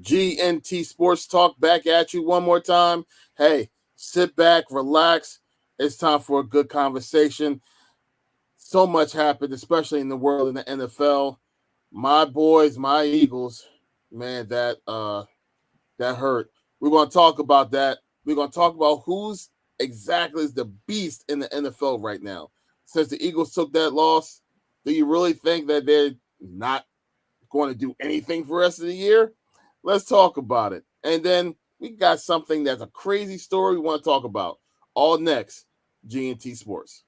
GNT Sports Talk back at you one more time. Hey, sit back, relax. It's time for a good conversation. So much happened, especially in the world in the NFL. My boys, my Eagles, man, that hurt. We're going to talk about that. We're going to talk about who's exactly is the beast in the NFL right now. Since the Eagles took that loss, do you really think that they're not going to do anything for the rest of the year? Let's talk about it. And then we got something that's a crazy story we want to talk about. All next, GNT Sports.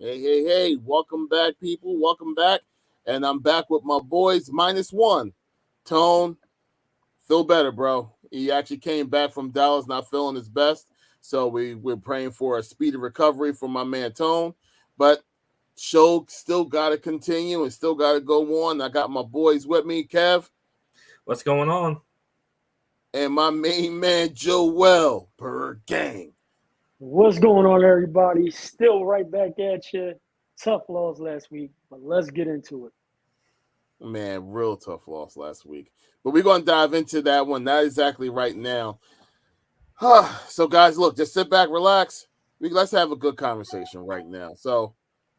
Hey, welcome back, people. Welcome back. And I'm back with my boys, -1. Tone, feel better, bro. He actually came back from Dallas not feeling his best. So we're praying for a speedy recovery for my man Tone. But show still got to continue and still got to go on. I got my boys with me, Kev. What's going on? And my main man, Joel, per gang. What's going on, everybody? Still right back at you. Tough loss last week, but let's get into it. Man, real tough loss last week. But we're going to dive into that one, not exactly right now. So, guys, look, just sit back, relax. Let's have a good conversation right now. So,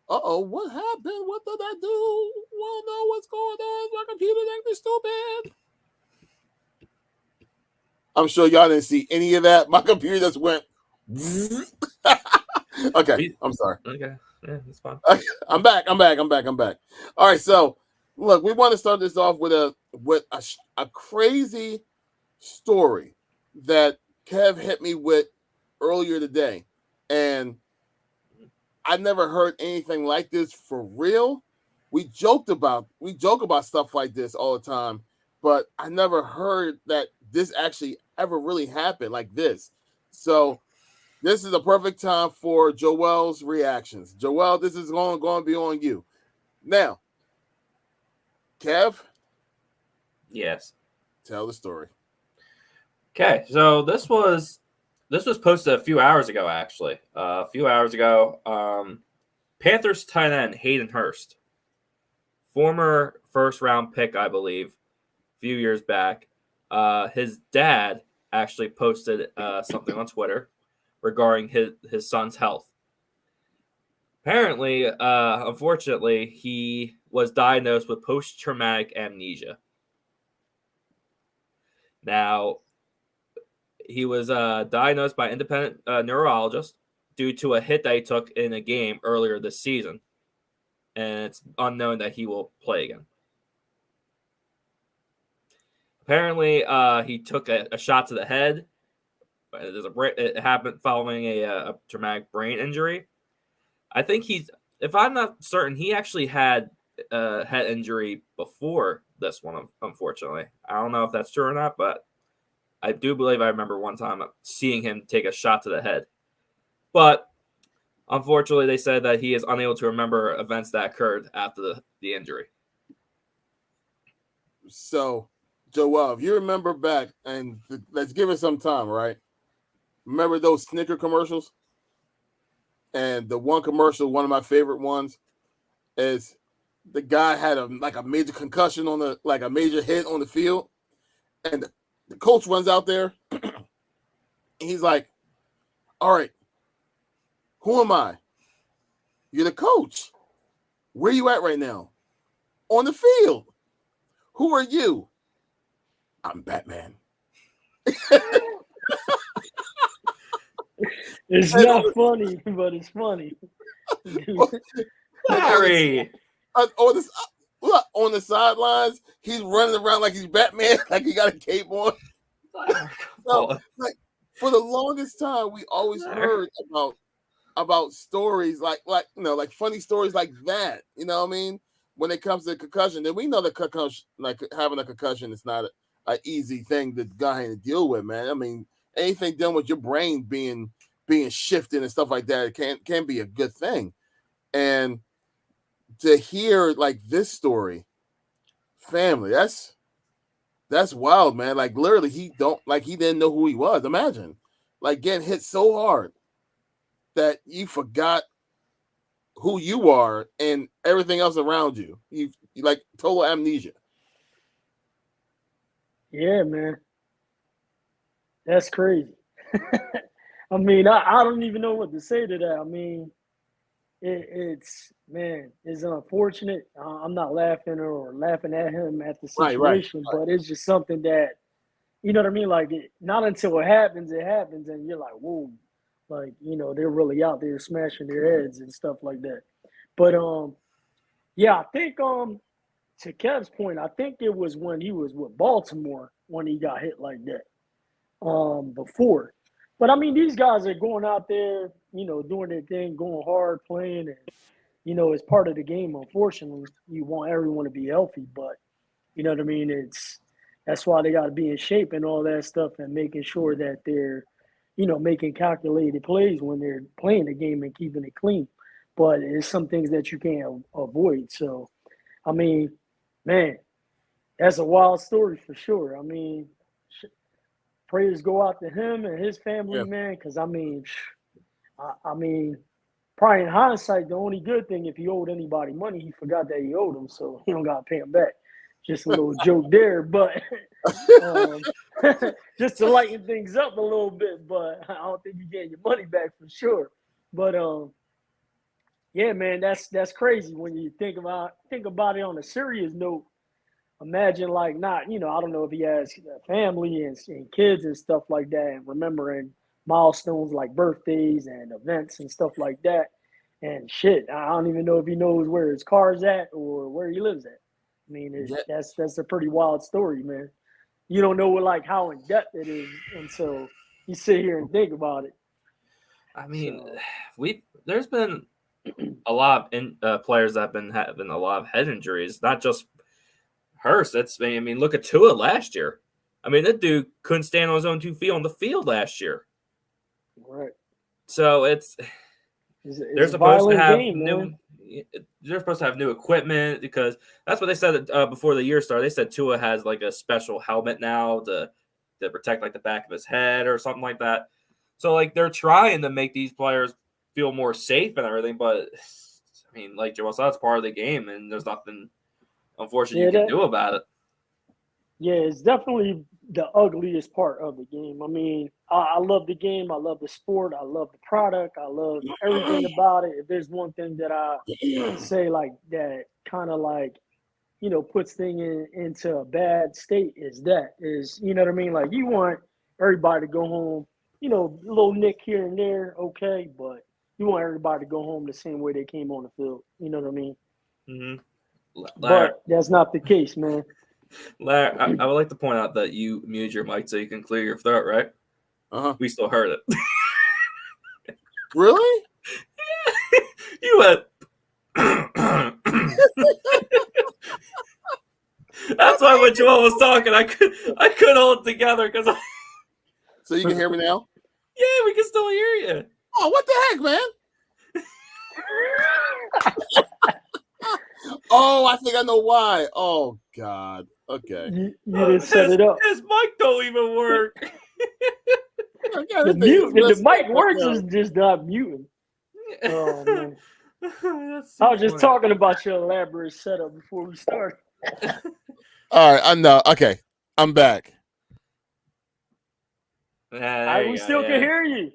what happened? What did I do? Well, know what's going on. My computer's acting stupid. I'm sure y'all didn't see any of that. My computer just went. Okay, I'm sorry. Okay, yeah, that's fine. I'm back. All right, so look, we want to start this off with a crazy story that Kev hit me with earlier today, and I never heard anything like this for real. We joke about stuff like this all the time, but I never heard that this actually ever really happened like this. So this is a perfect time for Joel's reactions. Joel, this is going to be on you. Now, Kev? Yes. Tell the story. Okay, so this was posted a few hours ago, actually. Panthers tight end Hayden Hurst, former first-round pick, I believe, a few years back. His dad actually posted something on Twitter regarding his son's health. Apparently, unfortunately, he was diagnosed with post-traumatic amnesia. Now, he was diagnosed by an independent neurologist due to a hit that he took in a game earlier this season, and it's unknown that he will play again. Apparently, he took a shot to the head. It happened following a traumatic brain injury. I think if I'm not certain, he actually had a head injury before this one, unfortunately. I don't know if that's true or not, but I do believe I remember one time seeing him take a shot to the head. But unfortunately, they said that he is unable to remember events that occurred after the injury. So, Joel, if you remember back, and let's give it some time, right? Remember those Snicker commercials? And the one commercial, one of my favorite ones, is the guy had a major concussion a major hit on the field, and the coach runs out there, and he's like, "All right, who am I? You're the coach. Where you at right now? On the field. Who are you? I'm Batman." It's not funny, but it's funny. Larry! On the sidelines, he's running around like he's Batman, like he got a cape on. So, for the longest time, we always heard about stories like funny stories like that. You know what I mean? When it comes to concussion, then we know that concussion, like having a concussion, is not an easy thing to go ahead and deal with, man. I mean, anything dealing with your brain being shifted and stuff like that can be a good thing. And to hear like this story, family, that's wild, man. Like literally, he didn't know who he was. Imagine, like getting hit so hard that you forgot who you are and everything else around you. You like total amnesia. Yeah, man. That's crazy. I mean, I don't even know what to say to that. I mean, it's unfortunate. I'm not laughing or laughing at him at the Right. situation, but it's just something that, you know what I mean? Like, not until it happens, and you're like, whoa, like, they're really out there smashing their heads and stuff like that. But yeah, I think to Kev's point, I think it was when he was with Baltimore when he got hit like that. Before. But I mean, these guys are going out there, doing their thing, going hard, playing, and it's part of the game. Unfortunately, you want everyone to be healthy, but you know what I mean. That's why they got to be in shape and all that stuff, and making sure that they're, making calculated plays when they're playing the game and keeping it clean. But it's some things that you can't avoid. So, I mean, man, that's a wild story for sure. I mean, prayers go out to him and his family, man. Because I mean, probably in hindsight, the only good thing, if he owed anybody money, he forgot that he owed them, so he don't got to pay him back. Just a little joke there, but just to lighten things up a little bit. But I don't think you get your money back for sure. But yeah, man, that's crazy when you think about it on a serious note. Imagine like not, I don't know if he has a family and kids and stuff like that, and remembering milestones like birthdays and events and stuff like that. And shit, I don't even know if he knows where his car's at or where he lives at. I mean, that's a pretty wild story, man. You don't know like how in depth it is until you sit here and think about it. I mean, there's been a lot of players that have been having a lot of head injuries, not just Hurst. I mean, look at Tua last year. I mean, that dude couldn't stand on his own 2 feet on the field last year. Right. So they're supposed to have they're supposed to have new equipment, because that's what they said before the year started. They said Tua has like a special helmet now to protect like the back of his head or something like that. So like they're trying to make these players feel more safe and everything, but I mean, like Joel said, it's part of the game, and there's nothing unfortunately you can do about it. Yeah, it's definitely the ugliest part of the game. I mean, I love the game. I love the sport. I love the product. I love everything about it. If there's one thing that I say like that kind of like, puts things into a bad state is, you know what I mean? Like you want everybody to go home, a little nick here and there, okay, but you want everybody to go home the same way they came on the field. You know what I mean? Mm-hmm. But that's not the case, man. Larry, I would like to point out that you muted your mic so you can clear your throat, right? We still heard it. Really? Yeah. You went. That's why when Joel was talking, I couldn't hold it together because. So you can hear me now? Yeah, we can still hear you. Oh, what the heck, man? Oh, I think I know why. Oh God. Okay. You didn't set it up. His mic don't even work. The mic works, is just not muting. Oh man. I was just talking about your elaborate setup before we started. All right, I know. Okay, I'm back. We still can hear you.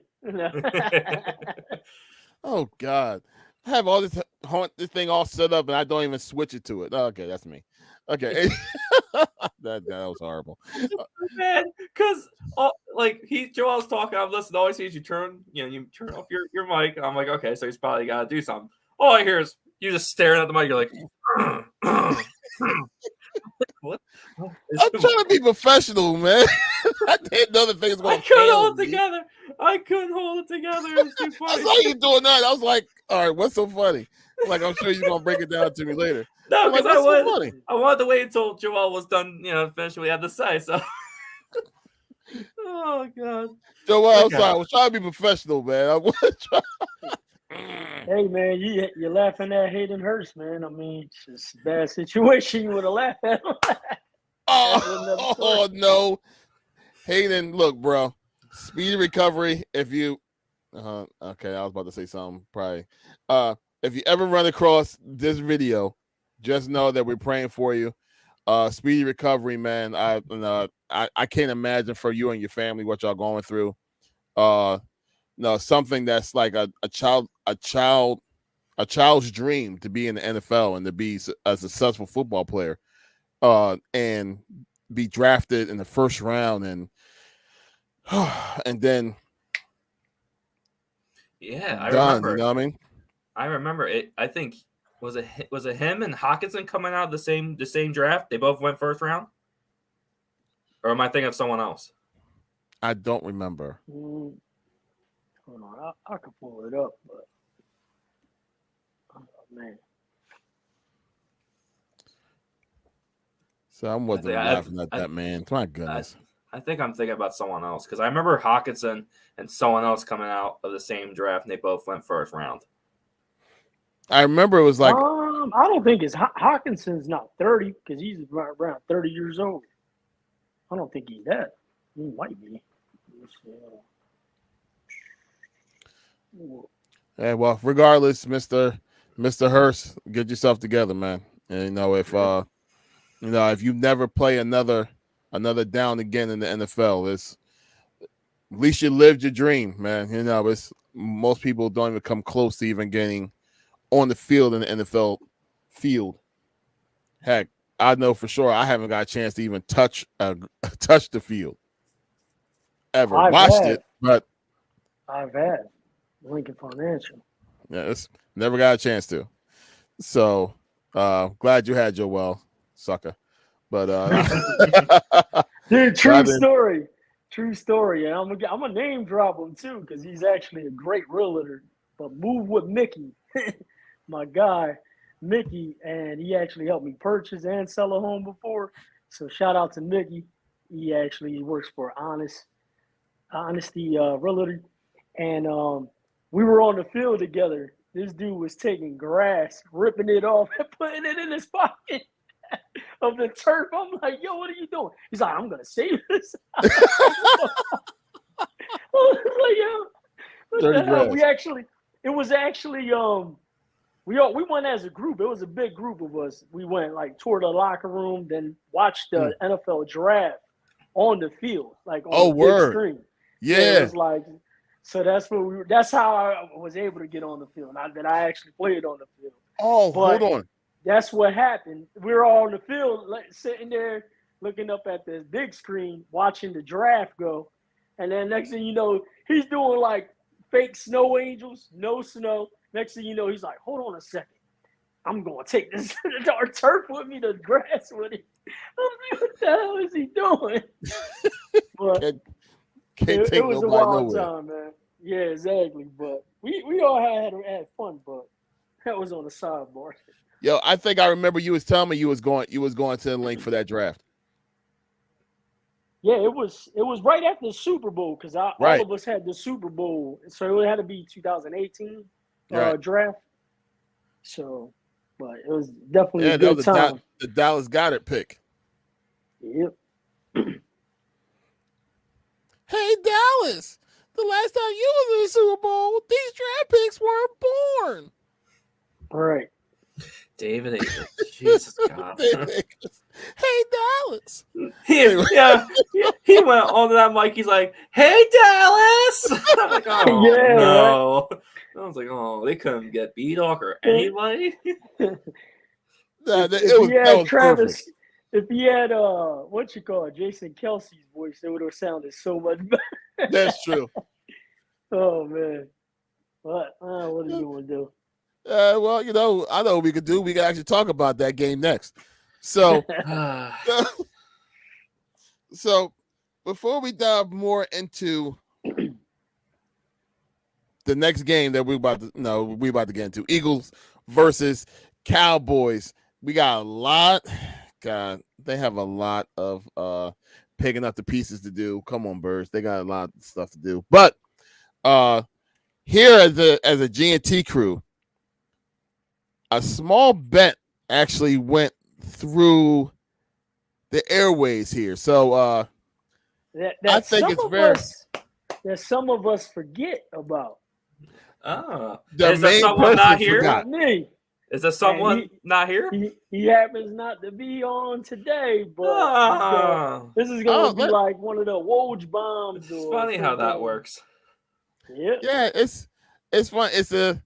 Oh God, I have all this thing all set up, and I don't even switch it to it. Okay, that's me. Okay, that was horrible. Man, because like Joel's talking, I'm listening. Always sees you turn off your mic. I'm like, okay, so he's probably got to do something. All I hear is you just staring at the mic. You're like, what? I'm trying to be professional, man. I didn't know the thing was going to couldn't hold it together. I couldn't hold it together. It was too funny. I saw you doing that. I was like, all right, what's so funny? Like, I'm sure you're gonna break it down to me later. No, I'm like, because what's so funny? I wanted to wait until Joel was done, finish what he had to say. So, oh god, Joel, I'm okay. sorry. I was trying to be professional, man. I was trying. Hey man, you're laughing at Hayden Hurst, man. I mean, it's just a bad situation. You would have laughed at him. Oh no, Hayden, look, bro. Speedy recovery. If you, okay, I was about to say something. Probably, if you ever run across this video, just know that we're praying for you. Speedy recovery, man. I can't imagine for you and your family what y'all going through. No, something that's like a child's dream to be in the NFL and to be a successful football player, and be drafted in the first round, and then yeah, I done. remember. You know what I mean? I remember it. I think was it him and Hawkinson coming out of the same draft? They both went first round, or am I thinking of someone else? I don't remember. Hold on, I could pull it up, but oh, man. So I wasn't laughing at that, man. My goodness. I think I'm thinking about someone else because I remember Hawkinson and someone else coming out of the same draft, and they both went first round. I remember it was like, I don't think it's Hawkinson's not 30 because he's around 30 years old. I don't think he's that. He might be. yeah, well, regardless, Mr. Hurst, get yourself together, man. And if you never play another down again in the NFL, at least you lived your dream, man. It's most people don't even come close to even getting on the field in the NFL field. Heck, I know for sure I haven't got a chance to even touch the field ever. Watched it, but I've had Lincoln Financial. Yeah, it's never got a chance to. So glad you had Joel, sucker. But dude, true story. And I'm gonna name drop him too because he's actually a great realtor. But move with Mickey, my guy, Mickey, and he actually helped me purchase and sell a home before. So shout out to Mickey. He actually works for Honesty Realty, and we were on the field together. This dude was taking grass, ripping it off, and putting it in his pocket of the turf. I'm like, yo, what are you doing? He's like, I'm gonna save this. I was like, yo, what the hell? We went as a group. It was a big group of us. We went like toured the locker room, then watched the NFL draft on the field, like on the big screen. Yeah, it was like, so that's how I was able to get on the field. That I actually played on the field. Oh, but hold on. That's what happened. We were all on the field, sitting there looking up at this big screen, watching the draft go. And then next thing you know, he's doing like fake snow angels, no snow. Next thing you know, he's like, hold on a second. I'm going to take this our turf with me, the grass with it. I'm like, what the hell is he doing? But it was a wild time, man. Yeah, exactly. But we all had fun, but that was on the sidebar. Yo, I think I remember you was telling me you was going to the link for that draft. Yeah, it was right after the Super Bowl because all of us had the Super Bowl, so it had to be 2018 draft. So, but it was definitely a good time. The Dallas Goedert pick. Yep. Hey Dallas, the last time you was in the Super Bowl, these draft picks weren't born. All right. David Akers. Jesus God. Hey Dallas. He went on to that mic. He's like, "Hey Dallas." I'm like, "Oh yeah, no." Right? I was like, "Oh, they couldn't get B-Dog or anybody." Travis, if he had Jason Kelsey's voice, it would have sounded so much better. That's true. Oh man, what are you gonna do? Well, I know what we could do. We can actually talk about that game next. So, so before we dive more into the next game that we about to get into. Eagles versus Cowboys. We got a lot. God, they have a lot of picking up the pieces to do. Come on, Birds. They got a lot of stuff to do. But here as a GNT crew, a small bet actually went through the airways here. So I think it's very that some of us forget about. The is there main someone person not here? forgot. Me. Is there someone not here? He happens not to be on today, but this is going to be like one of the Woj bombs. It's funny how that works. Yeah, it's fun. It's the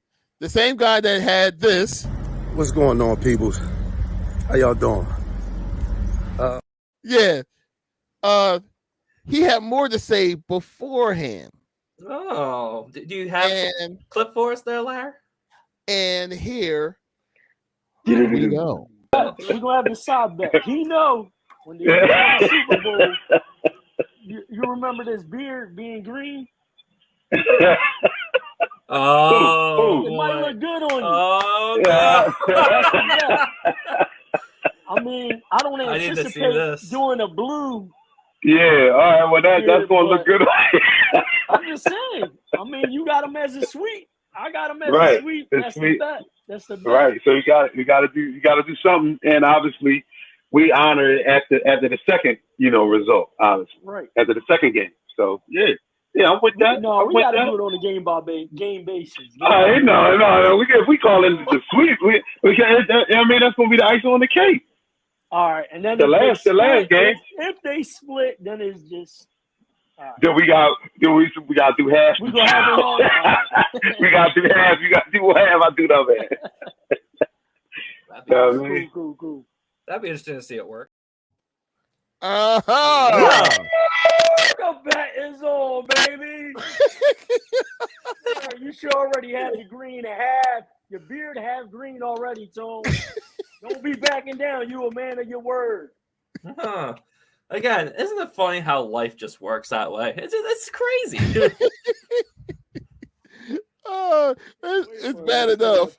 same guy that had this. What's going on, peoples? How y'all doing? He had more to say beforehand. Oh, do you have some clip for us there, Larry? And here we go. We're gonna have the side bet. He know when they won the Super Bowl. You remember this beard being green? Oh, it might look good on you. Oh, yeah. I mean, I don't anticipate doing a blue. Yeah, all right. Well, that's going to look good. I'm just saying. I mean, you got him as a sweet. I got him as a sweet. That's the bet. That's the bet. Right. So you got to do something, and obviously we honor it after the second result. Obviously, right after the second game. So yeah, I'm with that. No, we got to do it on a game basis. No. If we call it the sweet, we can. I mean, that's going to be the icing on the cake. All right, and then the last game. If they split, then it's just. Right. Then we got to do half. We gonna have it on. We got to do half. You got to do half. I do that. Cool. That'd be interesting to see it work. The bet is on, baby. You should already have the green half. Your beard half green already, Tone. Don't be backing down. You a man of your word. Again, isn't it funny how life just works that way? It's crazy. It's bad enough.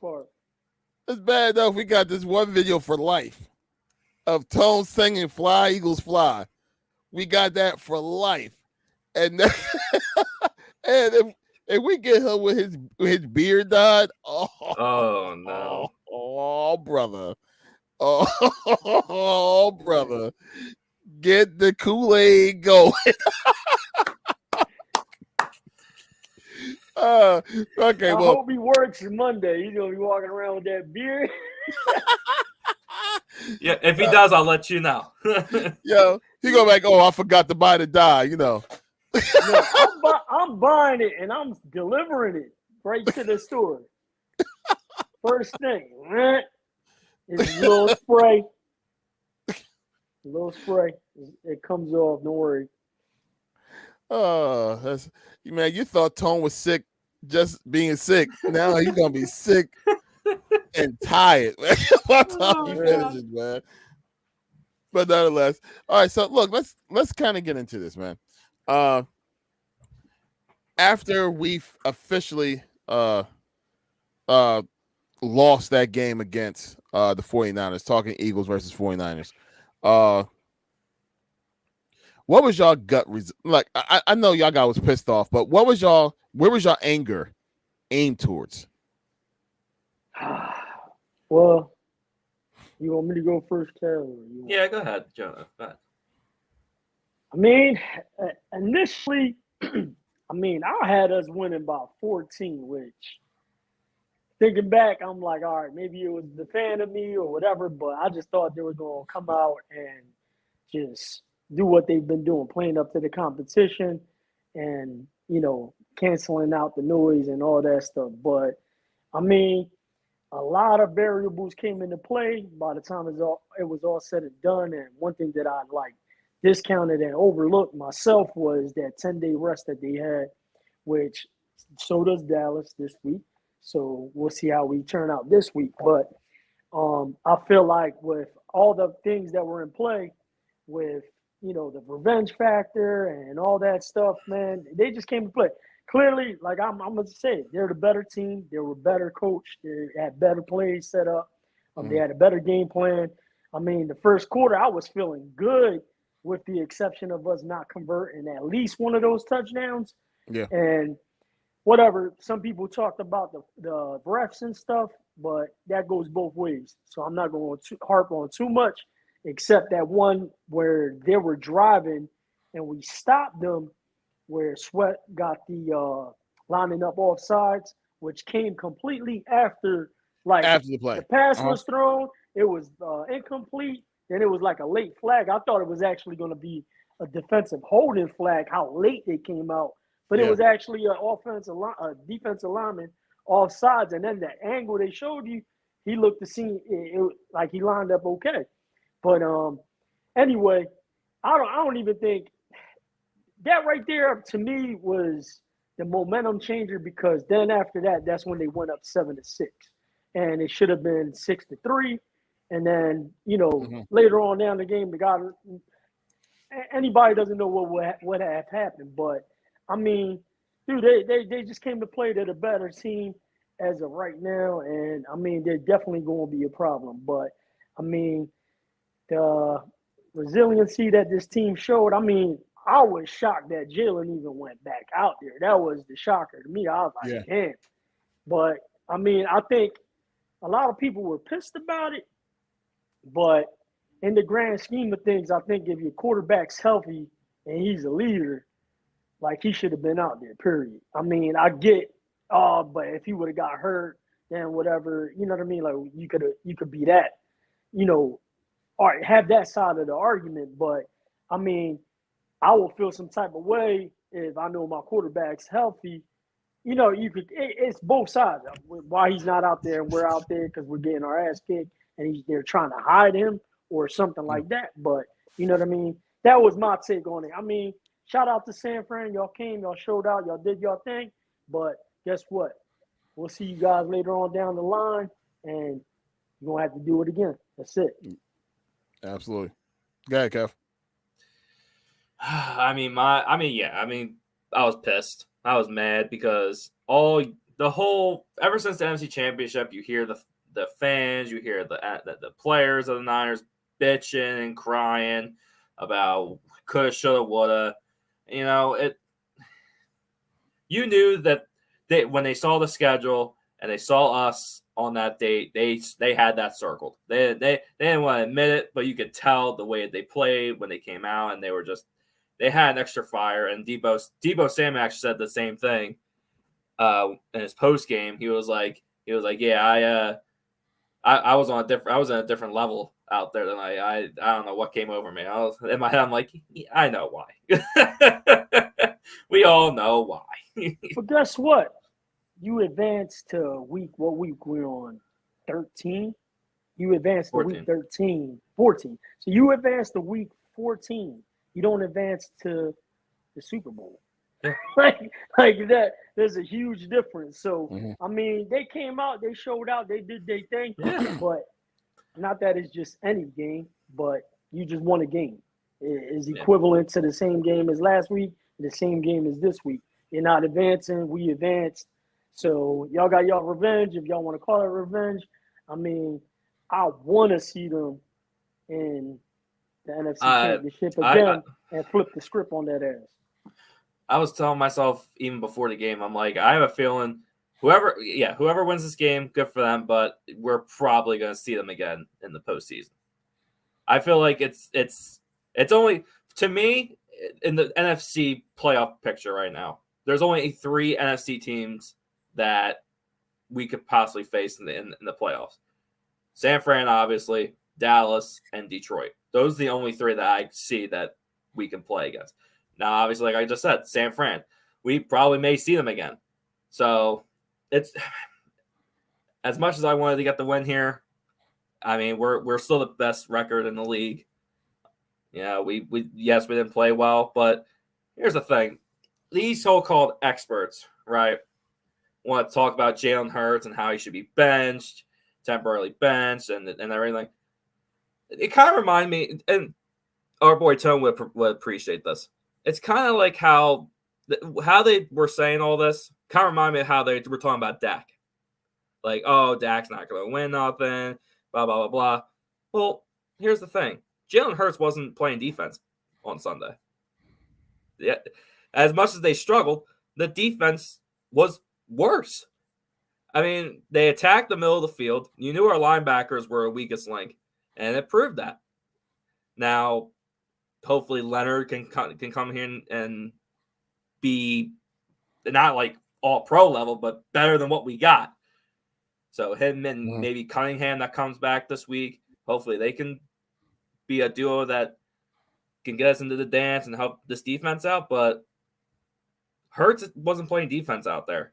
It's bad enough. We got this one video for life of Tone singing "Fly Eagles Fly." We got that for life, and and if we get him with his beard dyed, oh no, brother, brother. Get the Kool-Aid going. Okay, I hope he works Monday. He's gonna be walking around with that beard. Yeah, if he does, I'll let you know. Yo, he go back. Oh, I forgot to buy the dye. No, I'm buying it and I'm delivering it right to the store. First thing, it's a little spray. It comes off. Don't worry. Oh, man! You thought Tone was sick, just being sick. Now he's gonna be sick and tired. By the time he finishes, man. But nonetheless, all right. So look, let's kind of get into this, man. After we officially lost that game against the 49ers, talking Eagles versus 49ers. What was y'all gut like? I know y'all guys was pissed off, but where was y'all anger aimed towards? Well, you want me to go first, Carol? Yeah, go ahead, Jonah. Go ahead. I mean, initially, I had us winning by 14, which thinking back, I'm like, all right, maybe it was the fan of me or whatever, but I just thought they were going to come out and just do what they've been doing, playing up to the competition and, canceling out the noise and all that stuff. But, a lot of variables came into play by the time it was all said and done. And one thing that I discounted and overlooked myself was that 10-day rest that they had, which so does Dallas this week. So we'll see how we turn out this week. But I feel like with all the things that were in play with, the revenge factor and all that stuff, man, they just came to play. clearly, like I'm gonna say, they're the better team. They were better coached. They had better plays set up. They had a better game plan. I mean, the first quarter, I was feeling good, with the exception of us not converting at least one of those touchdowns. Yeah. And whatever, some people talked about the refs and stuff, but that goes both ways. So I'm not going to harp on too much, except that one where they were driving and we stopped them, where Sweat got the lining up off sides, which came completely after, like, After the play. the pass was thrown, it was incomplete, then it was like a late flag. I thought it was actually going to be a defensive holding flag, how late they came out, but it was actually a defensive lineman off sides, and then the angle they showed you, he looked to see it like he lined up okay. But anyway, I don't even think that right there to me was the momentum changer, because then after that, that's when they went up 7-6, and it should have been 6-3. And then, later on down the game, anybody doesn't know what had happened, but I mean, dude, they just came to play. They're the better team as of right now, and I mean, they're definitely going to be a problem. But I mean, the resiliency that this team showed, I mean, I was shocked that Jalen even went back out there. That was the shocker to me. I was like, damn. But I mean, I think a lot of people were pissed about it, but in the grand scheme of things, I think if your quarterback's healthy and he's a leader, like, he should have been out there, period. I mean, I get, but if he would have got hurt, then whatever, you know what I mean? Like, you could be that, all right, have that side of the argument. But I mean, I will feel some type of way if I know my quarterback's healthy. It's both sides. Why he's not out there and we're out there because we're getting our ass kicked and they're trying to hide him or something like that. But you know what I mean? That was my take on it. I mean, shout out to San Fran. Y'all came, y'all showed out, y'all did y'all thing. But guess what? We'll see you guys later on down the line, and you're going to have to do it again. That's it. Absolutely. Go ahead, Kev. I was pissed. I was mad because ever since the NFC Championship, you hear the fans, you hear the players of the Niners bitching and crying about coulda, shoulda, woulda. You knew that when they saw the schedule and they saw us on that date, they had that circled. They didn't want to admit it, but you could tell the way they played when they came out, and they had an extra fire. And Debo Samuel actually said the same thing in his post game. He was like, yeah, I was in a different level out there than I don't know what came over me. I was in my head, I'm like, yeah, I know why. We all know why. But guess what? You advanced to what week we're on? 13? You advanced to 14. week 13, 14. So you advanced to week 14. You don't advance to the Super Bowl. Yeah. like that, there's a huge difference. So, I mean, they came out, they showed out, they did their thing. Yeah. But not that it's just any game, but you just won a game. It is equivalent to the same game as last week, the same game as this week. You're not advancing, we advanced. So y'all got y'all revenge, if y'all want to call it revenge. I mean, I want to see them in the NFC Championship again and flip the script on that ass. I was telling myself even before the game, I'm like, I have a feeling whoever wins this game, good for them, but we're probably going to see them again in the postseason. I feel like it's only, to me, in the NFC playoff picture right now, there's only 3 NFC teams that we could possibly face in the playoffs. San Fran, obviously, Dallas, and Detroit. Those are the only 3 that I see that we can play against. Now, obviously, like I just said, San Fran, we probably may see them again. So it's as much as I wanted to get the win here. I mean, we're still the best record in the league. Yeah, we didn't play well, but here's the thing: these so-called experts, right, want to talk about Jalen Hurts and how he should be benched, temporarily benched, and everything. It kind of reminded me, and our boy Tone would appreciate this. It's kind of like how how they were saying all this kind of remind me of how they were talking about Dak. Like, oh, Dak's not going to win nothing, blah, blah, blah, blah. Well, here's the thing. Jalen Hurts wasn't playing defense on Sunday. Yeah, as much as they struggled, the defense was worse. I mean, they attacked the middle of the field. You knew our linebackers were a weakest link, and it proved that. Now, hopefully Leonard can come here and be not like all pro level, but better than what we got. So him and maybe Cunningham that comes back this week, hopefully they can be a duo that can get us into the dance and help this defense out. But Hurts wasn't playing defense out there.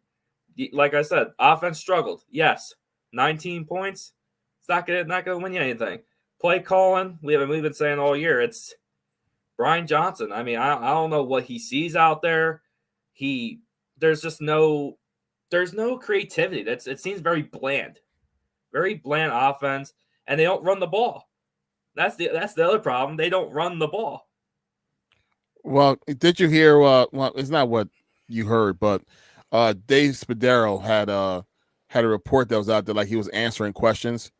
Like I said, offense struggled. Yes, 19 points. It's not gonna win you anything. Play calling, we've been saying all year. It's Brian Johnson. I mean, I don't know what he sees out there. There's no creativity. It seems very bland offense, and they don't run the ball. That's the other problem. They don't run the ball. Well, did you hear? Well, it's not what you heard, but Dave Spadaro had a report that was out there, like he was answering questions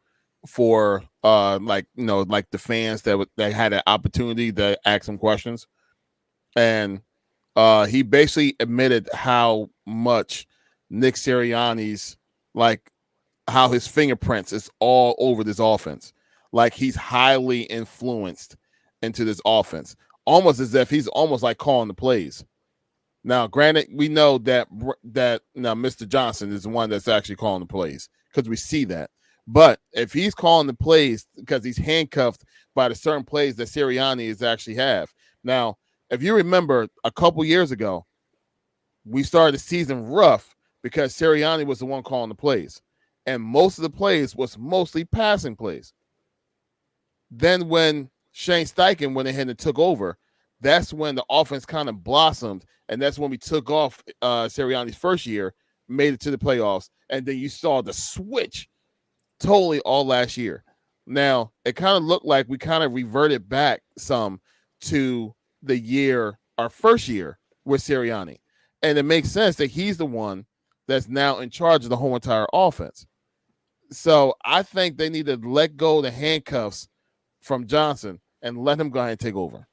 for like the fans that had an opportunity to ask him questions, and he basically admitted how much Nick Sirianni's how his fingerprints is all over this offense. Like he's highly influenced into this offense, almost as if he's almost like calling the plays. Now, granted, we know that now Mr. Johnson is the one that's actually calling the plays because we see that. But if he's calling the plays because he's handcuffed by the certain plays that Sirianni is actually have. Now, if you remember a couple years ago, we started the season rough because Sirianni was the one calling the plays. And most of the plays was mostly passing plays. Then when Shane Steichen went ahead and took over, that's when the offense kind of blossomed. And that's when we took off Sirianni's first year, made it to the playoffs. And then you saw the switch totally all last year. Now, it kind of looked like we kind of reverted back some to our first year with Sirianni. And it makes sense that he's the one that's now in charge of the whole entire offense. So I think they need to let go of the handcuffs from Johnson and let him go ahead and take over.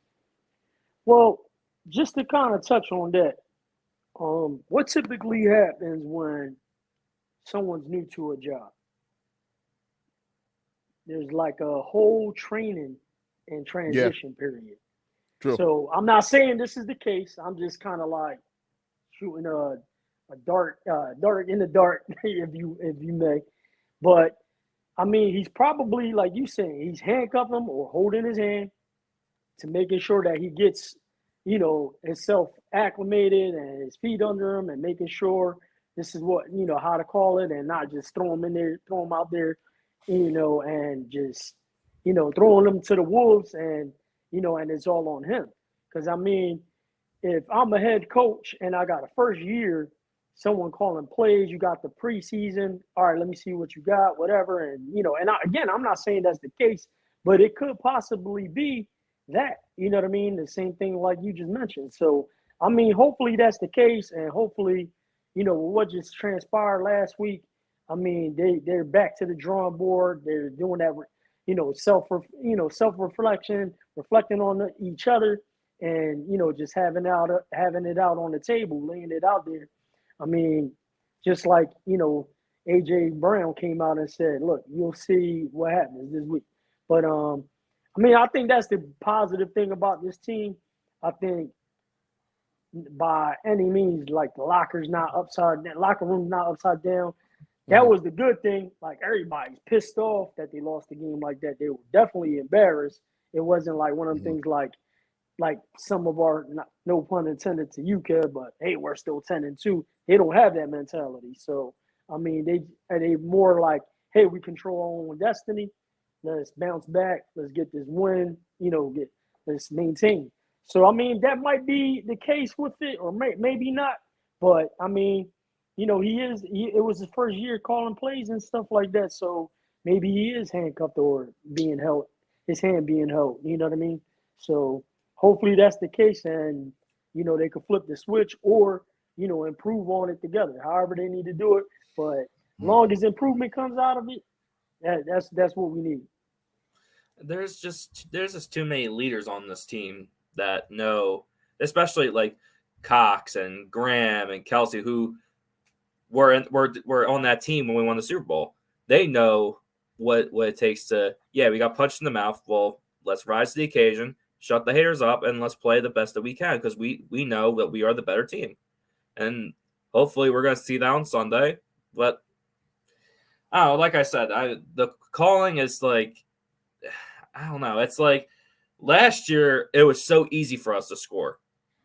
Well, just to kind of touch on that, what typically happens when someone's new to a job? There's like a whole training and transition period. True. So I'm not saying this is the case. I'm just kind of like shooting a dart in the dark, if you may. But I mean, he's probably, like you saying, he's handcuffing him or holding his hand to making sure that he gets, himself acclimated and his feet under him, and making sure this is what, how to call it, and not just throw him out there, and just, throwing them to the wolves, and, and it's all on him. Because, I mean, if I'm a head coach and I got a first year, someone calling plays, you got the preseason, all right, let me see what you got, whatever. And, and I'm not saying that's the case, but it could possibly be that, you know what I mean? The same thing like you just mentioned. So, I mean, hopefully that's the case. And hopefully, what just transpired last week, I mean, they're back to the drawing board. They're doing that, self-reflection, reflecting on each other, and, just having it out on the table, laying it out there. I mean, just like, A.J. Brown came out and said, look, you'll see what happens this week. But, I mean, I think that's the positive thing about this team. I think by any means, like the locker room's not upside down. That was the good thing. Like, everybody's pissed off that they lost the game like that. They were definitely embarrassed. It wasn't like one of them things like some of our, no pun intended to you, Kev, but hey, we're still 10-2. They don't have that mentality. So, I mean, they more like, hey, we control our own destiny. Let's bounce back. Let's get this win. Let's maintain. So, I mean, that might be the case with it, or maybe not. But I mean, it was his first year calling plays and stuff like that. So maybe he is handcuffed or being held, his hand being held. You know what I mean? So hopefully that's the case. And, they could flip the switch or, improve on it together, however they need to do it. But long as improvement comes out of it, that's what we need. There's just too many leaders on this team that know, especially like Cox and Graham and Kelsey, who were on that team when we won the Super Bowl. They know what it takes to, we got punched in the mouth. Well, let's rise to the occasion, shut the haters up, and let's play the best that we can because we know that we are the better team. And hopefully we're going to see that on Sunday. But I don't know, like I said, the calling is like, I don't know. It's like last year it was so easy for us to score,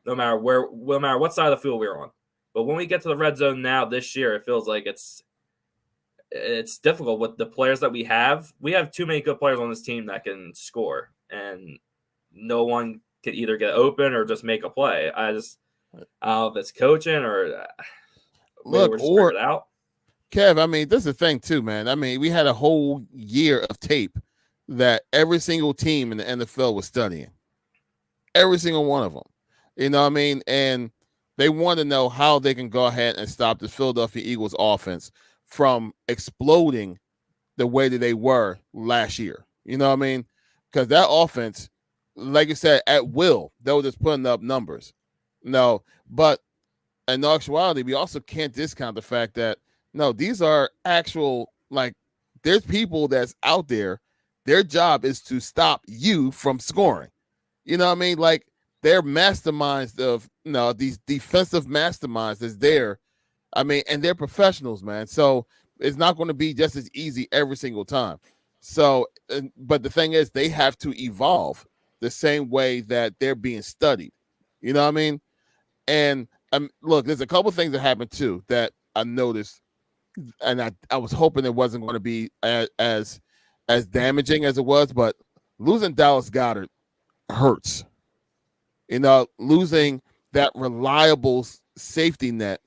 no matter what side of the field we were on. But when we get to the red zone now this year, it feels like it's difficult with the players that we have. We have too many good players on this team that can score, and no one can either get open or just make a play. I don't know if it's coaching or we're just figured it out. Kev, I mean, this is the thing too, man. I mean, we had a whole year of tape that every single team in the NFL was studying. Every single one of them. You know what I mean? And they want to know how they can go ahead and stop the Philadelphia Eagles offense from exploding the way that they were last year. You know what I mean? Because that offense, like you said, at will, they were just putting up numbers. No, but in actuality, we also can't discount the fact that, no, these are actual, like, there's people that's out there. Their job is to stop you from scoring. You know what I mean? Like, they're masterminds of, these defensive masterminds that's there. I mean, and they're professionals, man. So it's not going to be just as easy every single time. So, but the thing is, they have to evolve the same way that they're being studied. You know what I mean? And look, there's a couple things that happened too that I noticed, and I was hoping it wasn't going to be as damaging as it was, but losing Dallas Goedert hurts. Losing that reliable safety net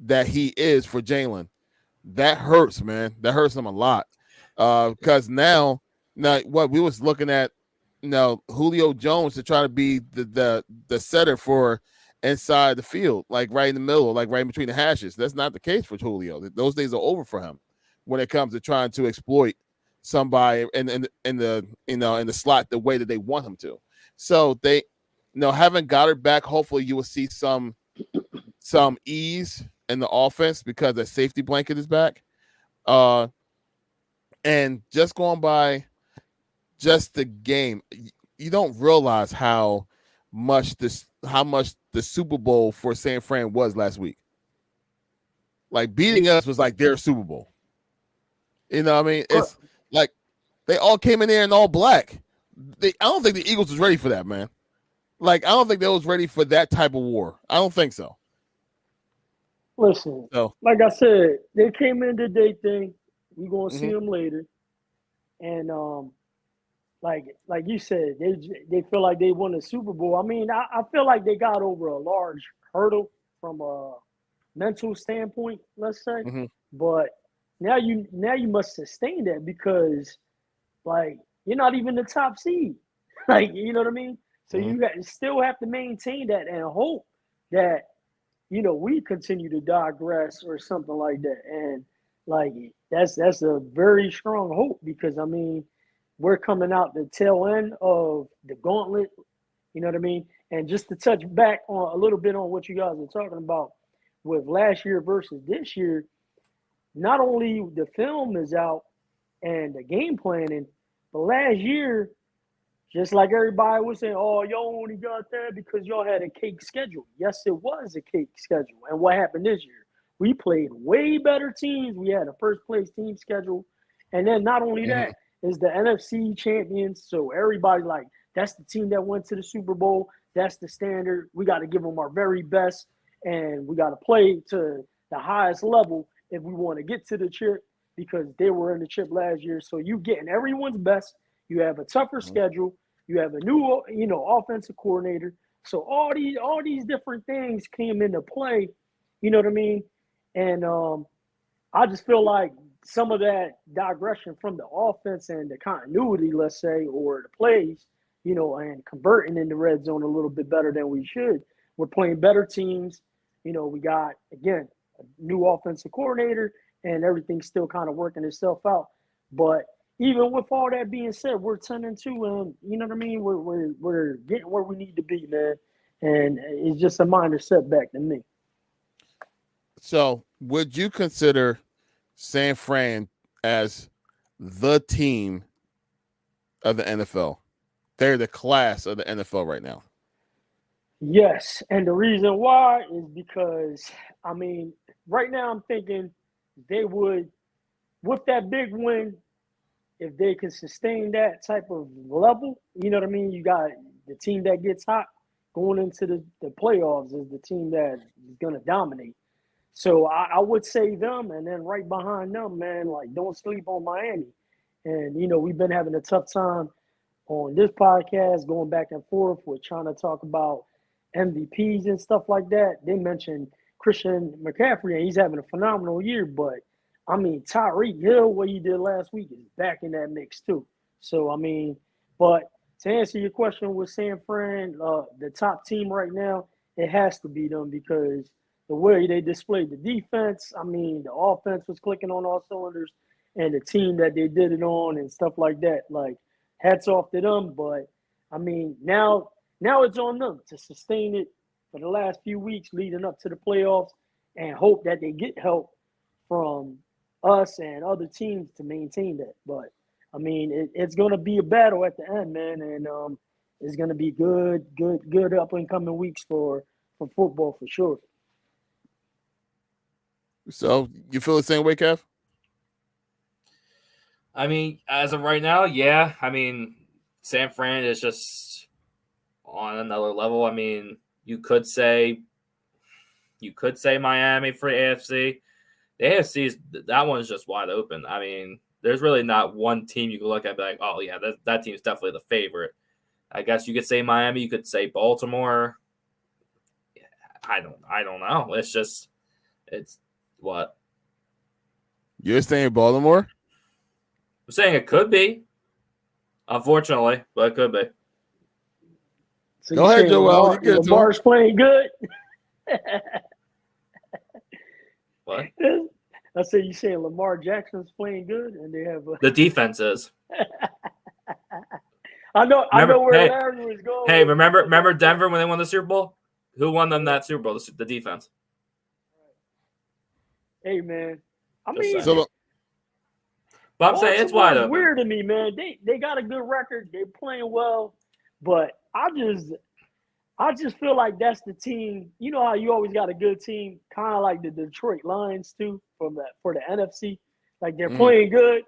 that he is for Jalen, that hurts, man. That hurts him a lot. Because now what we was looking at, Julio Jones to try to be the setter for inside the field, like right in the middle, like right in between the hashes. That's not the case for Julio. Those days are over for him when it comes to trying to exploit somebody in the slot the way that they want him to. So they, having Goddard back, hopefully you will see some ease in the offense because the safety blanket is back. And just going by just the game, you don't realize how much the Super Bowl for San Fran was last week. Like, beating us was like their Super Bowl. You know what I mean? It's like they all came in there in all black. I don't think the Eagles was ready for that, man. Like, I don't think they was ready for that type of war. I don't think so. Listen, like I said, they came in the day thing. We're going to see them later. And like you said, they feel like they won the Super Bowl. I mean, I feel like they got over a large hurdle from a mental standpoint, let's say. But now you must sustain that because, like, you're not even the top seed. Like, you know what I mean? So you still have to maintain that and hope that, we continue to digress or something like that. And, like, that's a very strong hope because, I mean, we're coming out the tail end of the gauntlet, you know what I mean? And just to touch back on a little bit on what you guys are talking about with last year versus this year, not only the film is out and the game planning, but last year, just like everybody was saying, oh, y'all only got that because y'all had a cake schedule. Yes, it was a cake schedule. And what happened this year? We played way better teams. We had a first-place team schedule. And then not only that, is the NFC champions. So everybody, like, that's the team that went to the Super Bowl. That's the standard. We got to give them our very best. And we got to play to the highest level if we want to get to the chip because they were in the chip last year. So you getting everyone's best. You have a tougher schedule. You have a new, offensive coordinator. So all these different things came into play. You know what I mean? And I just feel like some of that digression from the offense and the continuity, let's say, or the plays, and converting in the red zone a little bit better than we should, we're playing better teams. You know, we got, again, a new offensive coordinator, and everything's still kind of working itself out. But even with all that being said, we're 10-2, and you know what I mean. We're getting where we need to be, man. And it's just a minor setback to me. So, would you consider San Fran as the team of the NFL? They're the class of the NFL right now. Yes, and the reason why is because, I mean, right now I'm thinking they would, with that big win, if they can sustain that type of level, you know what I mean? You got the team that gets hot going into the playoffs is the team that is going to dominate. So I would say them, and then right behind them, man, like, don't sleep on Miami. And, you know, we've been having a tough time on this podcast going back and forth with trying to talk about MVPs and stuff like that. They mentioned Christian McCaffrey, and he's having a phenomenal year. But, I mean, Tyreek Hill, what he did last week, is back in that mix too. So, I mean, but to answer your question with San Fran, the top team right now, it has to be them because the way they displayed the defense, I mean, the offense was clicking on all cylinders, and the team that they did it on and stuff like that, like, hats off to them. But, I mean, now it's on them to sustain it for the last few weeks leading up to the playoffs and hope that they get help from us and other teams to maintain that. But, I mean, it's going to be a battle at the end, man, and it's going to be good up and coming weeks for football for sure. So, you feel the same way, Kev? I mean, as of right now, yeah. I mean, San Fran is just on another level. I mean, you could say Miami for AFC. The AFC that one's just wide open. I mean, there's really not one team you can look at and be like, oh yeah, that team's definitely the favorite. I guess you could say Miami. You could say Baltimore. I don't know. It's what You're saying Baltimore? I'm saying. It could be, unfortunately, but it could be. So Go ahead, Joel. Lamar's playing good. What? I said, you saying Lamar Jackson's playing good, and they have The defense is. I know where Larry was going. Hey, remember Denver when they won the Super Bowl? Who won them that Super Bowl? The defense. Hey, man. I Just mean, saying. But I'm saying it's wide open. Weird to me, man. They got a good record. They're playing well, but I just feel like that's the team. You know how you always got a good team, kind of like the Detroit Lions too, for the NFC. Like they're playing good,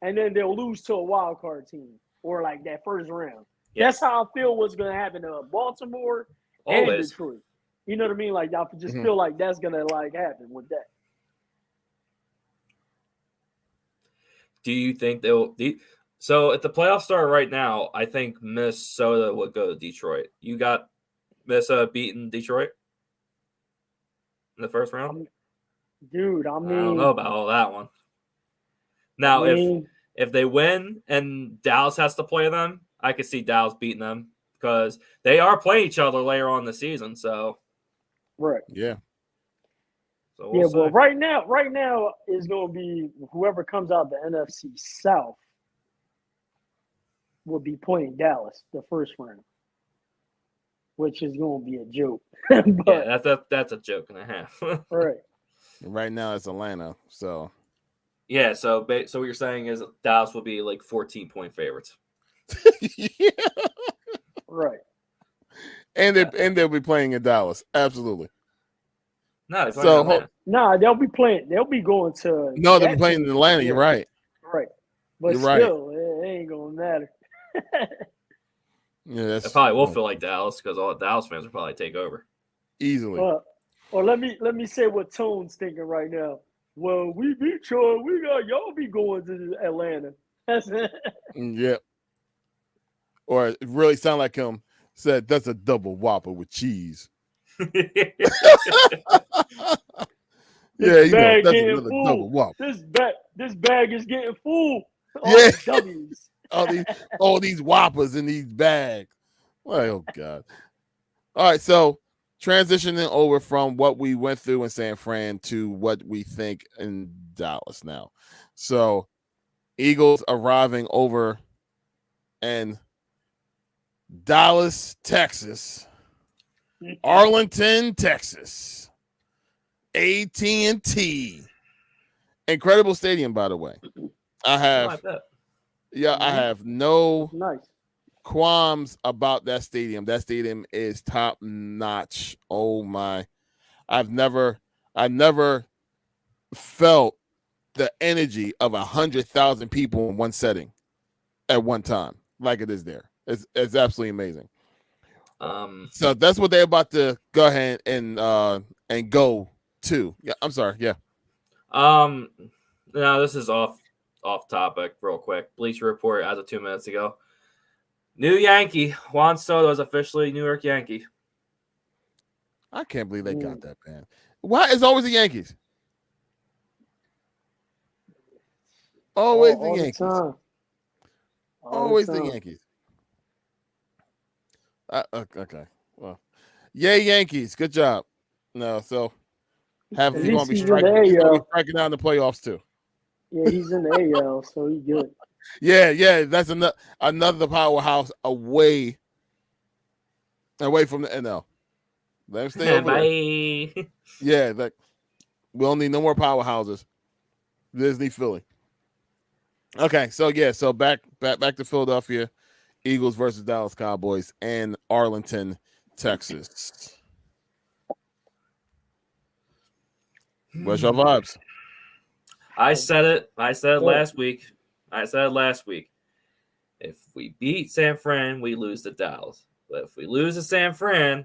and then they'll lose to a wild card team or like that first round. Yeah. That's how I feel what's going to happen to Baltimore and Detroit. You know what I mean? Like I just feel like that's going to like happen with that. Do you think they'll? So if the playoffs start right now, I think Minnesota would go to Detroit. You got Minnesota beating Detroit in the first round? Dude, I mean, I don't know about all that one. Now, if they win and Dallas has to play them, I could see Dallas beating them because they are playing each other later on in the season. So, right, yeah. So well, right now is going to be whoever comes out the NFC South will be playing Dallas the first round, which is going to be a joke. But, yeah, that's a joke and a half. Right. Right now it's Atlanta, so yeah. So what you're saying is Dallas will be like 14-point favorites. Yeah. Right. And they'll be playing in Dallas. Absolutely. No, they'll be playing. They'll be going to. No, they'll be playing in Atlanta. You're right. Right. But you're still, it ain't gonna matter. Yeah, it probably will feel like Dallas because all the Dallas fans will probably take over easily. Or let me say what Tone's thinking right now. Well, we beat y'all. Y'all be going to Atlanta. That's it. Yeah. Or it really sound like him said that's a double Whopper with cheese. Yeah, you know, that's another double Whopper. This bag is getting full. Yeah. W's. all these Whoppers in these bags. Oh God. All right, so transitioning over from what we went through in San Fran to what we think in Dallas now. So, Eagles arriving over in Dallas, Texas, Arlington, Texas, AT&T. Incredible stadium, by the way. I have no Nice. qualms about that stadium. That stadium is top notch. Oh my. I've never felt the energy of 100,000 people in one setting at one time like it is there. It's absolutely amazing. So that's what they're about to go ahead and go to. Yeah, I'm sorry. Yeah. Now this is off topic real quick. Bleacher Report as of 2 minutes ago. New Yankee. Juan Soto is officially New York Yankee. I can't believe they got that, man. Why is always the Yankees? Always the Yankees. Always the Yankees. Okay. Well, yay, Yankees. Good job. No, so he's going to be striking out in the playoffs too. Yeah, he's in the AL, so he's good. Yeah. That's another powerhouse away from the NL. Let him stay over there. Yeah, we don't need no more powerhouses. Disney, Philly. Okay, so back to Philadelphia, Eagles versus Dallas Cowboys and Arlington, Texas. What's your vibes? I said it last week. If we beat San Fran, we lose to Dallas. But if we lose to San Fran,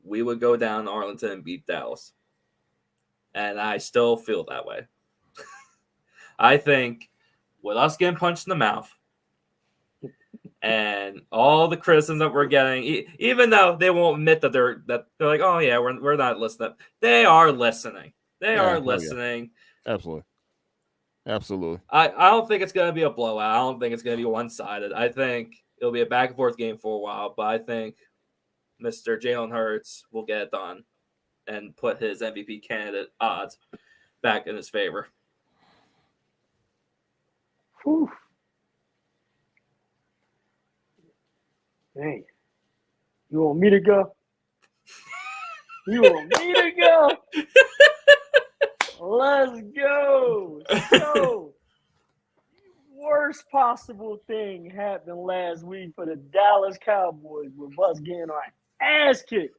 we would go down to Arlington and beat Dallas. And I still feel that way. I think with us getting punched in the mouth and all the criticism that we're getting, even though they won't admit that they're like, oh yeah, we're not listening. They are listening. They are listening. Yeah. Absolutely. I don't think it's going to be a blowout. I don't think it's going to be one-sided. I think it'll be a back-and-forth game for a while, but I think Mr. Jalen Hurts will get it done and put his MVP candidate odds back in his favor. Whew. Dang. You want me to go? Let's go. So, worst possible thing happened last week for the Dallas Cowboys with us getting our ass kicked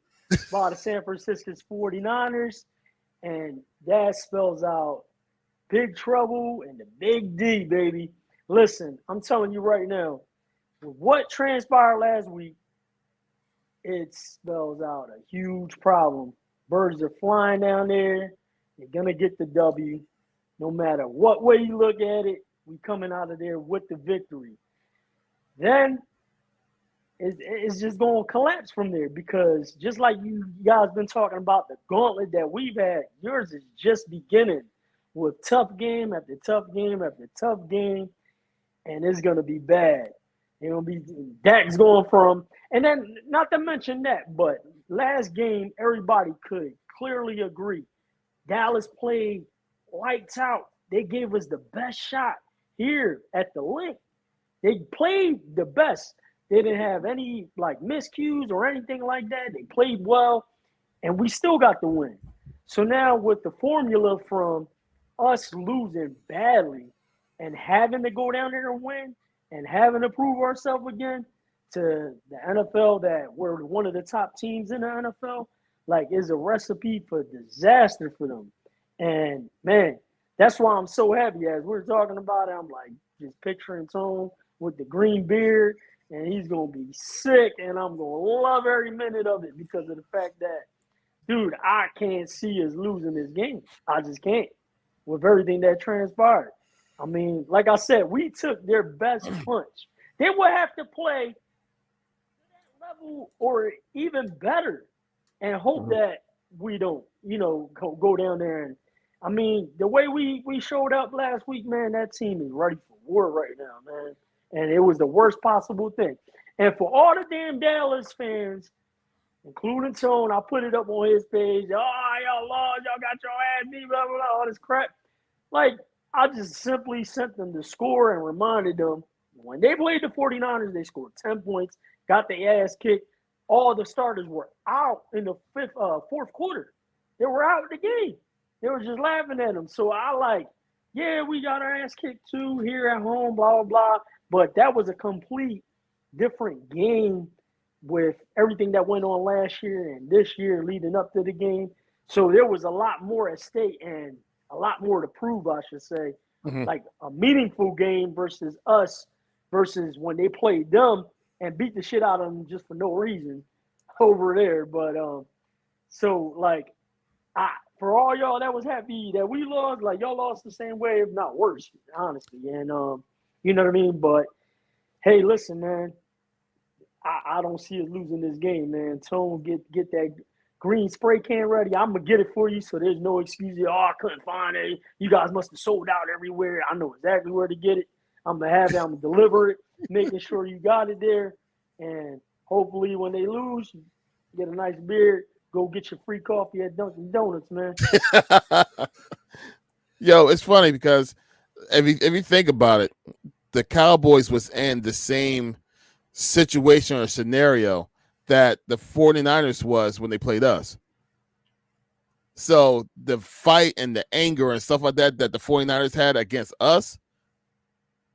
by the San Francisco 49ers. And that spells out big trouble and the big D, baby. Listen, I'm telling you right now, with what transpired last week, it spells out a huge problem. Birds are flying down there. They're going to get the W. No matter what way you look at it, we coming out of there with the victory. Then it's just going to collapse from there because just like you guys been talking about the gauntlet that we've had, yours is just beginning with tough game after tough game after tough game, and it's going to be bad. It's going to be Dak's going from, and then not to mention that, but last game, everybody could clearly agree. Dallas played lights out. They gave us the best shot here at the link. They played the best. They didn't have any miscues or anything like that. They played well, and we still got the win. So now with the formula from us losing badly and having to go down there and win and having to prove ourselves again to the NFL that we're one of the top teams in the NFL, is a recipe for disaster for them. And, man, that's why I'm so happy. As we're talking about it, I'm just picturing Tone with the green beard, and he's going to be sick, and I'm going to love every minute of it because of the fact that, dude, I can't see us losing this game. I just can't with everything that transpired. I mean, like I said, we took their best punch. They would have to play that level or even better and hope that we don't, go down there. And I mean, the way we showed up last week, man, that team is ready for war right now, man. And it was the worst possible thing. And for all the damn Dallas fans including Tone. I put it up on his page. Oh, y'all lost. Y'all got your ass beat, blah, blah, blah, all this crap. Like, I just simply sent them the score and reminded them when they played the 49ers, they scored 10 points, got their ass kicked. All the starters were out in the fourth quarter. They were out of the game. They were just laughing at them. So I yeah, we got our ass kicked too here at home, blah, blah, blah. But that was a complete different game with everything that went on last year and this year leading up to the game. So there was a lot more at stake and a lot more to prove, I should say. Mhm. Like a meaningful game versus us versus when they played them and beat the shit out of them just for no reason over there. But so like for all y'all that was happy that we lost, like y'all lost the same way, if not worse, honestly. And you know what I mean? But hey, listen, man, I don't see us losing this game, man. Tone, get that green spray can ready. I'm gonna get it for you, so there's no excuse. Oh, I couldn't find it. You guys must have sold out everywhere. I know exactly where to get it. I'm gonna have it. I'm gonna deliver it, making sure you got it there. And hopefully, when they lose, you get a nice beer. Go get your free coffee at Dunkin' Donuts, man. Yo, it's funny because if you think about it, the Cowboys was in the same situation or scenario that the 49ers was when they played us. So the fight and the anger and stuff like that the 49ers had against us,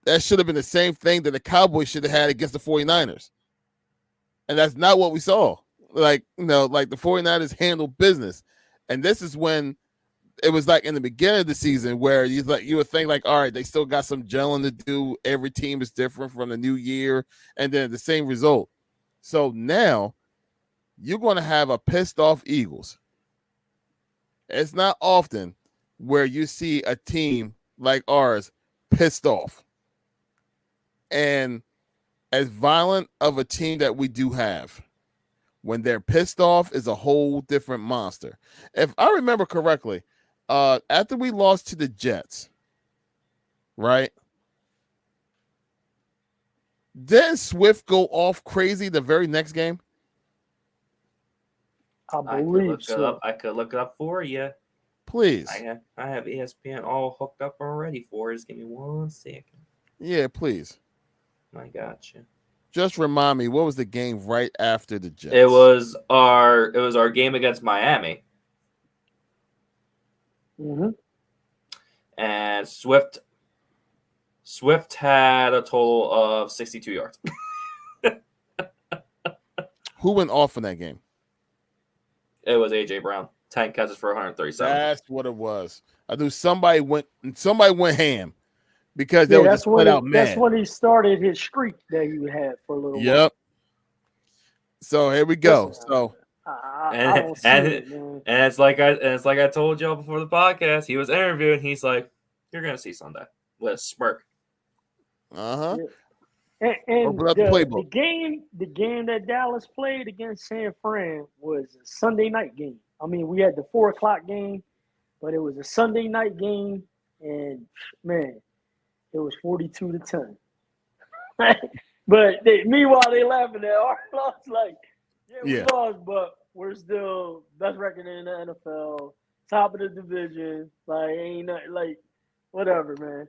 that should have been the same thing that the Cowboys should have had against the 49ers. And that's not what we saw. Like the 49ers handled business. And this is when it was like in the beginning of the season where you would think like, all right, they still got some gelling to do. Every team is different from the new year, and then the same result. So now you're going to have a pissed off Eagles. It's not often where you see a team like ours pissed off. And as violent of a team that we do have, when they're pissed off is a whole different monster. If I remember correctly, after we lost to the Jets, right? Didn't Swift go off crazy the very next game? I believe so. I could look it up for you. Please. I have ESPN all hooked up already for us. Give me 1 second. Yeah, please. I got you. Just remind me, what was the game right after the Jets? It was our game against Miami. Mm-hmm. And Swift had a total of 62 yards. Who went off in that game? It was AJ Brown. 10 catches for 137. That's what it was. I knew somebody went ham because they were just put out mad. That's when he started his streak that he had for a little while. Yep. So here we go. So I don't see it, man. And it's like I told y'all before the podcast. He was interviewed. He's like, "You're gonna see Sunday," with a smirk. Uh-huh. Yeah. And the game that Dallas played against San Fran was a Sunday night game. I mean, we had the 4:00 game, but it was a Sunday night game, and man, it was 42-10. But meanwhile, they laughing at our loss. Like, we lost, but we're still best record in the NFL, top of the division. Like, ain't nothing, like, whatever, man.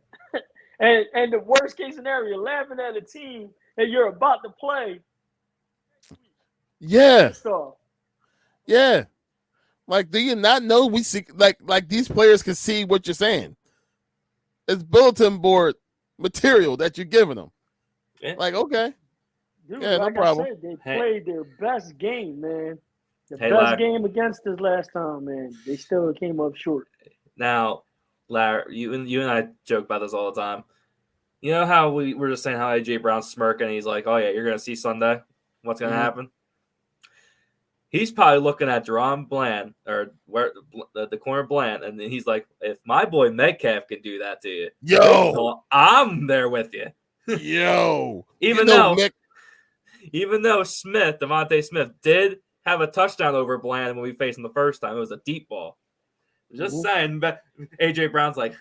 and the worst case scenario, laughing at a team that you're about to play. Yeah. Yeah. Like, do you not know we see like these players can see what you're saying? It's bulletin board material that you're giving them. Yeah. Like, okay. Dude, yeah, like no problem. I said, they played their best game, man. The best game against us last time, man. They still came up short. Now, Larry, you and I joke about this all the time. You know how we were just saying how AJ Brown's smirking, and he's like, "Oh yeah, you're gonna see Sunday. What's gonna happen?" He's probably looking at Jerome Bland or where the corner Bland, and then he's like, "If my boy Metcalf can do that to you, I'm there with you." Yo, even though Devontae Smith did have a touchdown over Bland when we faced him the first time, it was a deep ball. Just saying, but AJ Brown's like,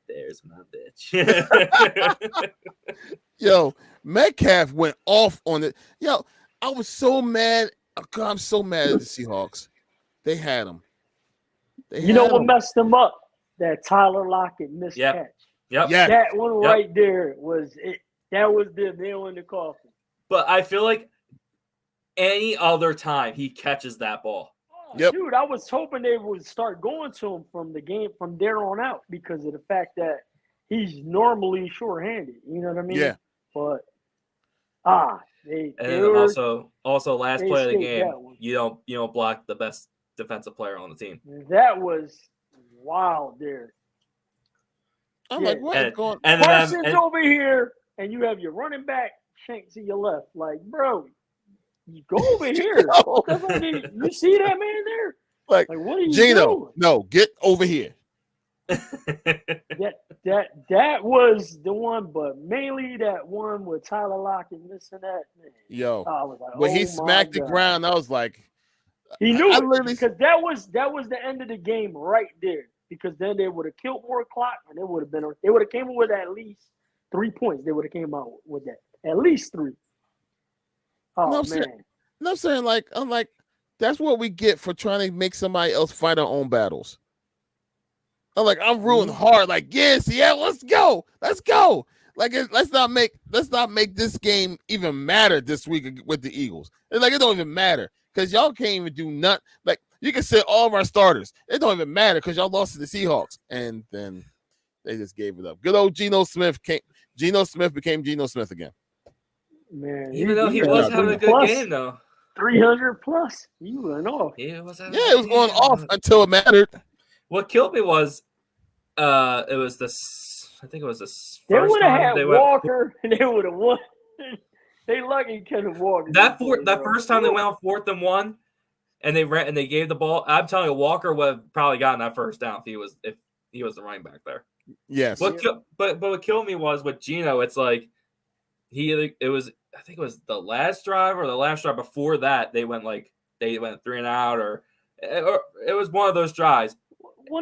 "There's my bitch." Yo, Metcalf went off on it. Yo, I was so mad I'm so mad at the Seahawks. They had him. You know what messed them up? That Tyler Lockett missed catch. Yep. Yeah. That one right there was it. That was the nail in the coffin. But I feel like any other time he catches that ball. Yep. Dude, I was hoping they would start going to him from the game from there on out because of the fact that he's normally short-handed. You know what I mean? Yeah. But they also last play of the game, you don't block the best defensive player on the team. That was wild there. I'm like, what is going on? And Parsons over here, and you have your running back Shank to your left. Like, bro, you go over here. You see that man there? Like what are you Gino, doing? No, get over here. that was the one, but mainly that one with Tyler Lockett missing that. Man. Yo, I was like, when he smacked the ground, I was like, he knew it because that was the end of the game right there. Because then they would have killed more clock, and they would have came with at least 3 points. They would have came out with that, at least 3. Oh man! I'm saying I'm like, that's what we get for trying to make somebody else fight our own battles. I'm rooting hard. Like, yes, yeah, let's go. Like, let's not make this game even matter this week with the Eagles. It's like it don't even matter because y'all can't even do nothing. Like, you can sit all of our starters. It don't even matter because y'all lost to the Seahawks, and then they just gave it up. Good old Geno Smith became Geno Smith again. Man, even though he was having a good game though. 300 plus, you went off. It was going off until it mattered. What killed me was, it was this. I think it was this. They would have had Walker, and they would have won. They lucky Kenneth Walker. That first time they went on 4th and 1, and they ran and they gave the ball. I'm telling you, Walker would have probably gotten that first down if he was the running back there. Yes. But what killed me was with Geno. It's like I think it was the last drive or the last drive before that they went 3 and out or it was one of those drives.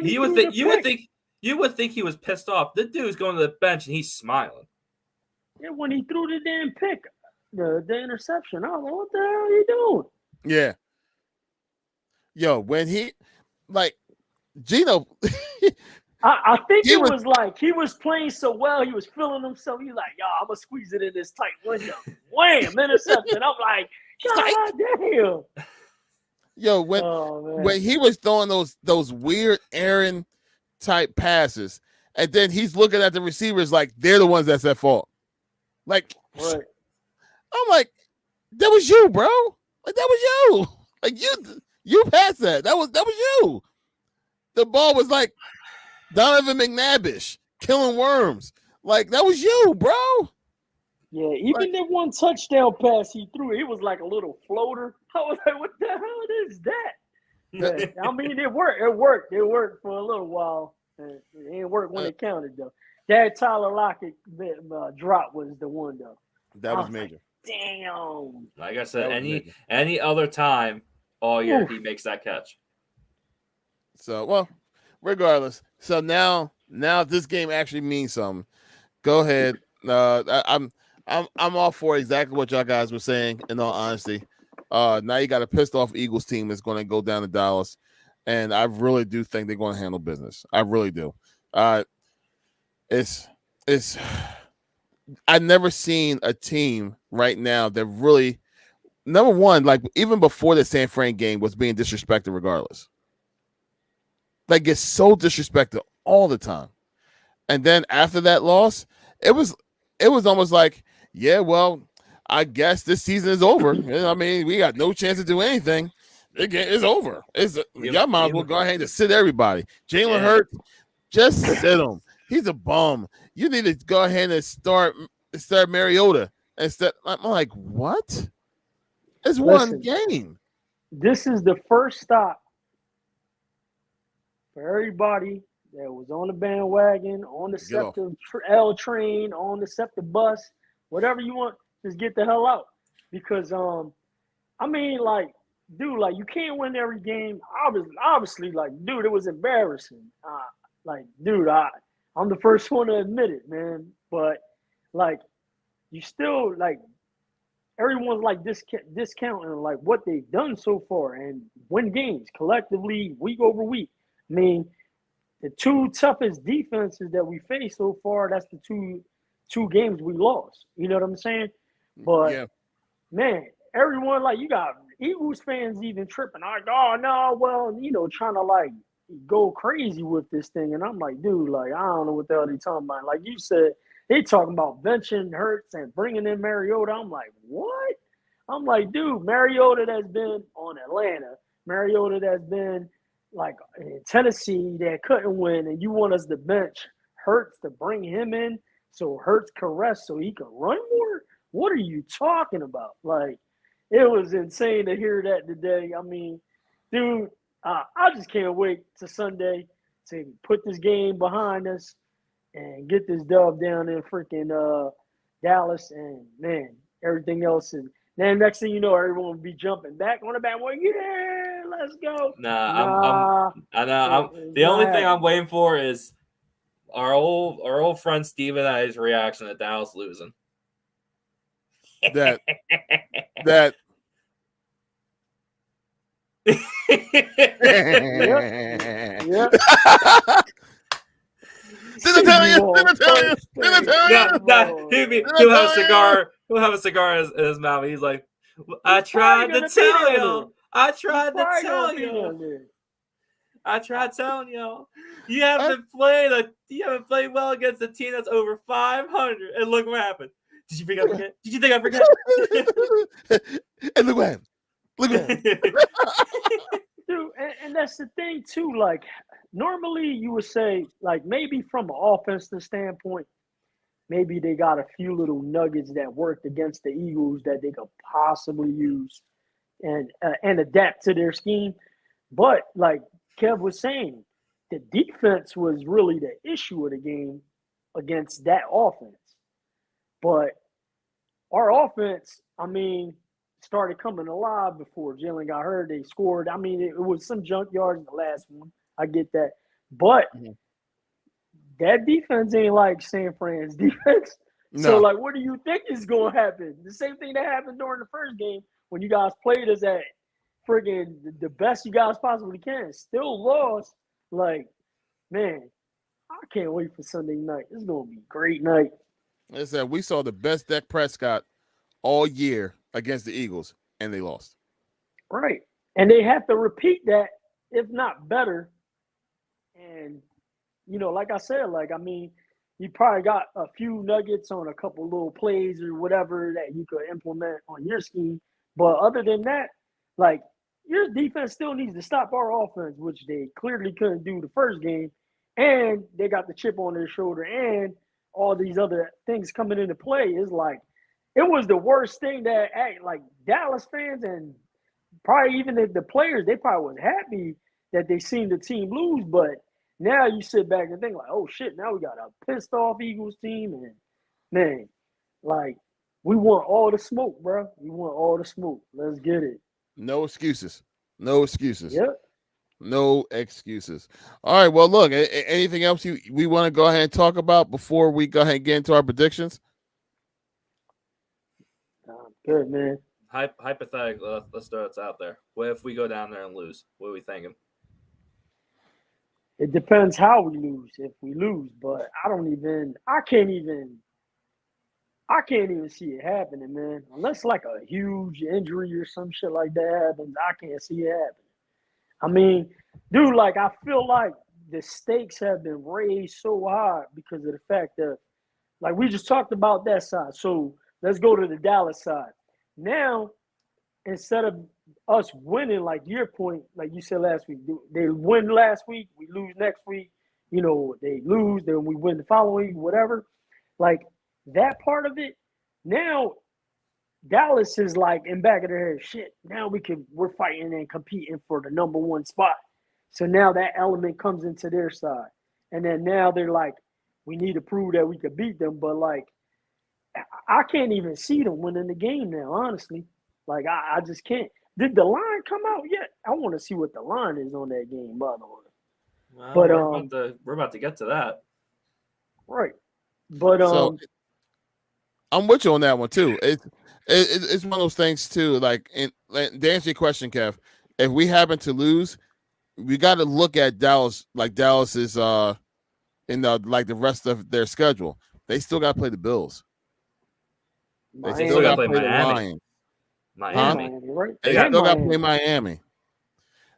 You would think he was pissed off. The dude's going to the bench and he's smiling. Yeah, when he threw the damn pick, the interception, I was like, what the hell are you doing? Yeah. Yo, when he Geno I think it was like he was playing so well, he was feeling himself. He's like, yo, I'm gonna squeeze it in this tight window. Wham, interception. I'm like, God damn. Yo, when he was throwing those weird Aaron type passes, and then he's looking at the receivers like they're the ones that's at fault. Like, right. I'm like, that was you, bro. Like, that was you. Like, you passed that. That was you. The ball was like Donovan McNabbish killing worms. Like, that was you, bro. Yeah, even that one touchdown pass he threw, it was like a little floater. I was like, what the hell is that? Yeah, I mean, it worked. It worked for a little while. It didn't work when it counted, though. That Tyler Lockett drop was the one, though. That was major. Like, damn. Like I said, any other time all year he makes that catch. So, well, regardless. So now this game actually means something. Go ahead. I'm all for exactly what y'all guys were saying. In all honesty, now you got a pissed off Eagles team that's going to go down to Dallas, and I really do think they're going to handle business. I really do. It's I've never seen a team right now that really, number one, like even before the San Fran game, was being disrespected regardless. Like, gets so disrespected all the time. And then after that loss, it was almost like, yeah, well, I guess this season is over. I mean, we got no chance to do anything. It's over. Y'all might as well go ahead and just sit everybody. Jalen Hurts, just sit him. He's a bum. You need to go ahead and start Mariota. I'm like, what? It's one game. This is the first stop for everybody that was on the bandwagon, on the SEPTA L train, on the SEPTA bus, whatever you want, just get the hell out. Because, I mean, like, dude, like, you can't win every game. Obviously, like, dude, it was embarrassing. Like, dude, I'm the first one to admit it, man. But, like, you still, like, everyone's like discounting like what they've done so far and win games collectively week over week. I mean, the two toughest defenses that we faced so far, that's the two games we lost. You know what I'm saying? But Yeah. man, everyone like you got Eagles fans even tripping. Like, oh no, well, trying to like go crazy with this thing. And I'm like, dude, like, I don't know what the hell they talking about. Like you said, they talking about benching Hurts and bringing in Mariota. I'm like, what? I'm like, dude, Mariota that's been on Atlanta, Mariota that's been like in Tennessee that couldn't win, and you want us to bench Hurts to bring him in so Hurts can rest so he can run more? What are you talking about? Like, it was insane to hear that today. I mean, dude, I just can't wait to Sunday to put this game behind us and get this dub down in freaking Dallas. And, man, everything else is – then next thing you know, everyone will be jumping back on the bandwagon. Yeah, let's go. The only thing I'm waiting for is our old friend Stephen I's reaction to Dallas losing. That Yep. Didn't tell you. He'll have a cigar. He'll have a cigar in his mouth. He's like, I tried to tell y'all. I tried telling y'all. You haven't played well against a team that's over 500. And look what happened. Did you think I forget? Did you think I forget? And look what happened. Look what happened. Dude, and that's the thing too. Like, normally you would say, like, maybe from an offensive standpoint, maybe they got a few little nuggets that worked against the Eagles that they could possibly use and adapt to their scheme. But like Kev was saying, the defense was really the issue of the game against that offense. But our offense, I mean, started coming alive before Jalen got hurt. They scored. I mean, it was some junk yards in the last one. I get that. But that defense ain't like San Fran's defense. No. So, like, what do you think is going to happen? The same thing that happened during the first game when you guys played us at friggin' the best you guys possibly can. Still lost. Like, man, I can't wait for Sunday night. It's going to be a great night. Like I said, we saw the best Dak Prescott all year against the Eagles, and they lost. Right. And they have to repeat that, if not better. And, like I said, like, I mean, you probably got a few nuggets on a couple little plays or whatever that you could implement on your scheme. But other than that, like, your defense still needs to stop our offense, which they clearly couldn't do the first game. And they got the chip on their shoulder and all these other things coming into play. Is like, it was the worst thing that, like, Dallas fans and probably even the players, they probably was happy that they seen the team lose. But now you sit back and think like, oh, shit, now we got a pissed off Eagles team. And, man, like, we want all the smoke, bro. We want all the smoke. Let's get it. No excuses. No excuses. Yep. No excuses. All right, well, look, anything else we want to go ahead and talk about before we go ahead and get into our predictions? Good, man. Hypothetically, let's throw it out there. What if we go down there and lose? What are we thinking? It depends how we lose. If we lose, but I can't even see it happening, man. Unless like a huge injury or some shit like that happens, I can't see it happening. I mean, dude, like, I feel like the stakes have been raised so high because of the fact that, like, we just talked about that side. So let's go to the Dallas side. Now, instead of us winning, like your point, like you said last week, they win last week, we lose next week. They lose, then we win the following week, whatever. Like, that part of it, now Dallas is like in back of their head, shit, now we're fighting and competing for the number one spot. So now that element comes into their side. And then now they're like, we need to prove that we could beat them. But, like, I can't even see them winning the game now, honestly. Like, I just can't. Did the line come out yet? I want to see what the line is on that game, by the way. Well, but we're about to get to that. Right. But I'm with you on that one too. It's one of those things too. Like, to answer your question, Kev, if we happen to lose, we got to look at Dallas. Like Dallas is in like the rest of their schedule. They still got to play the Bills. They They still still Miami, got got to to play play the Miami. Lions. and Miami. Miami, right? They They got- still got to Miami. play Miami.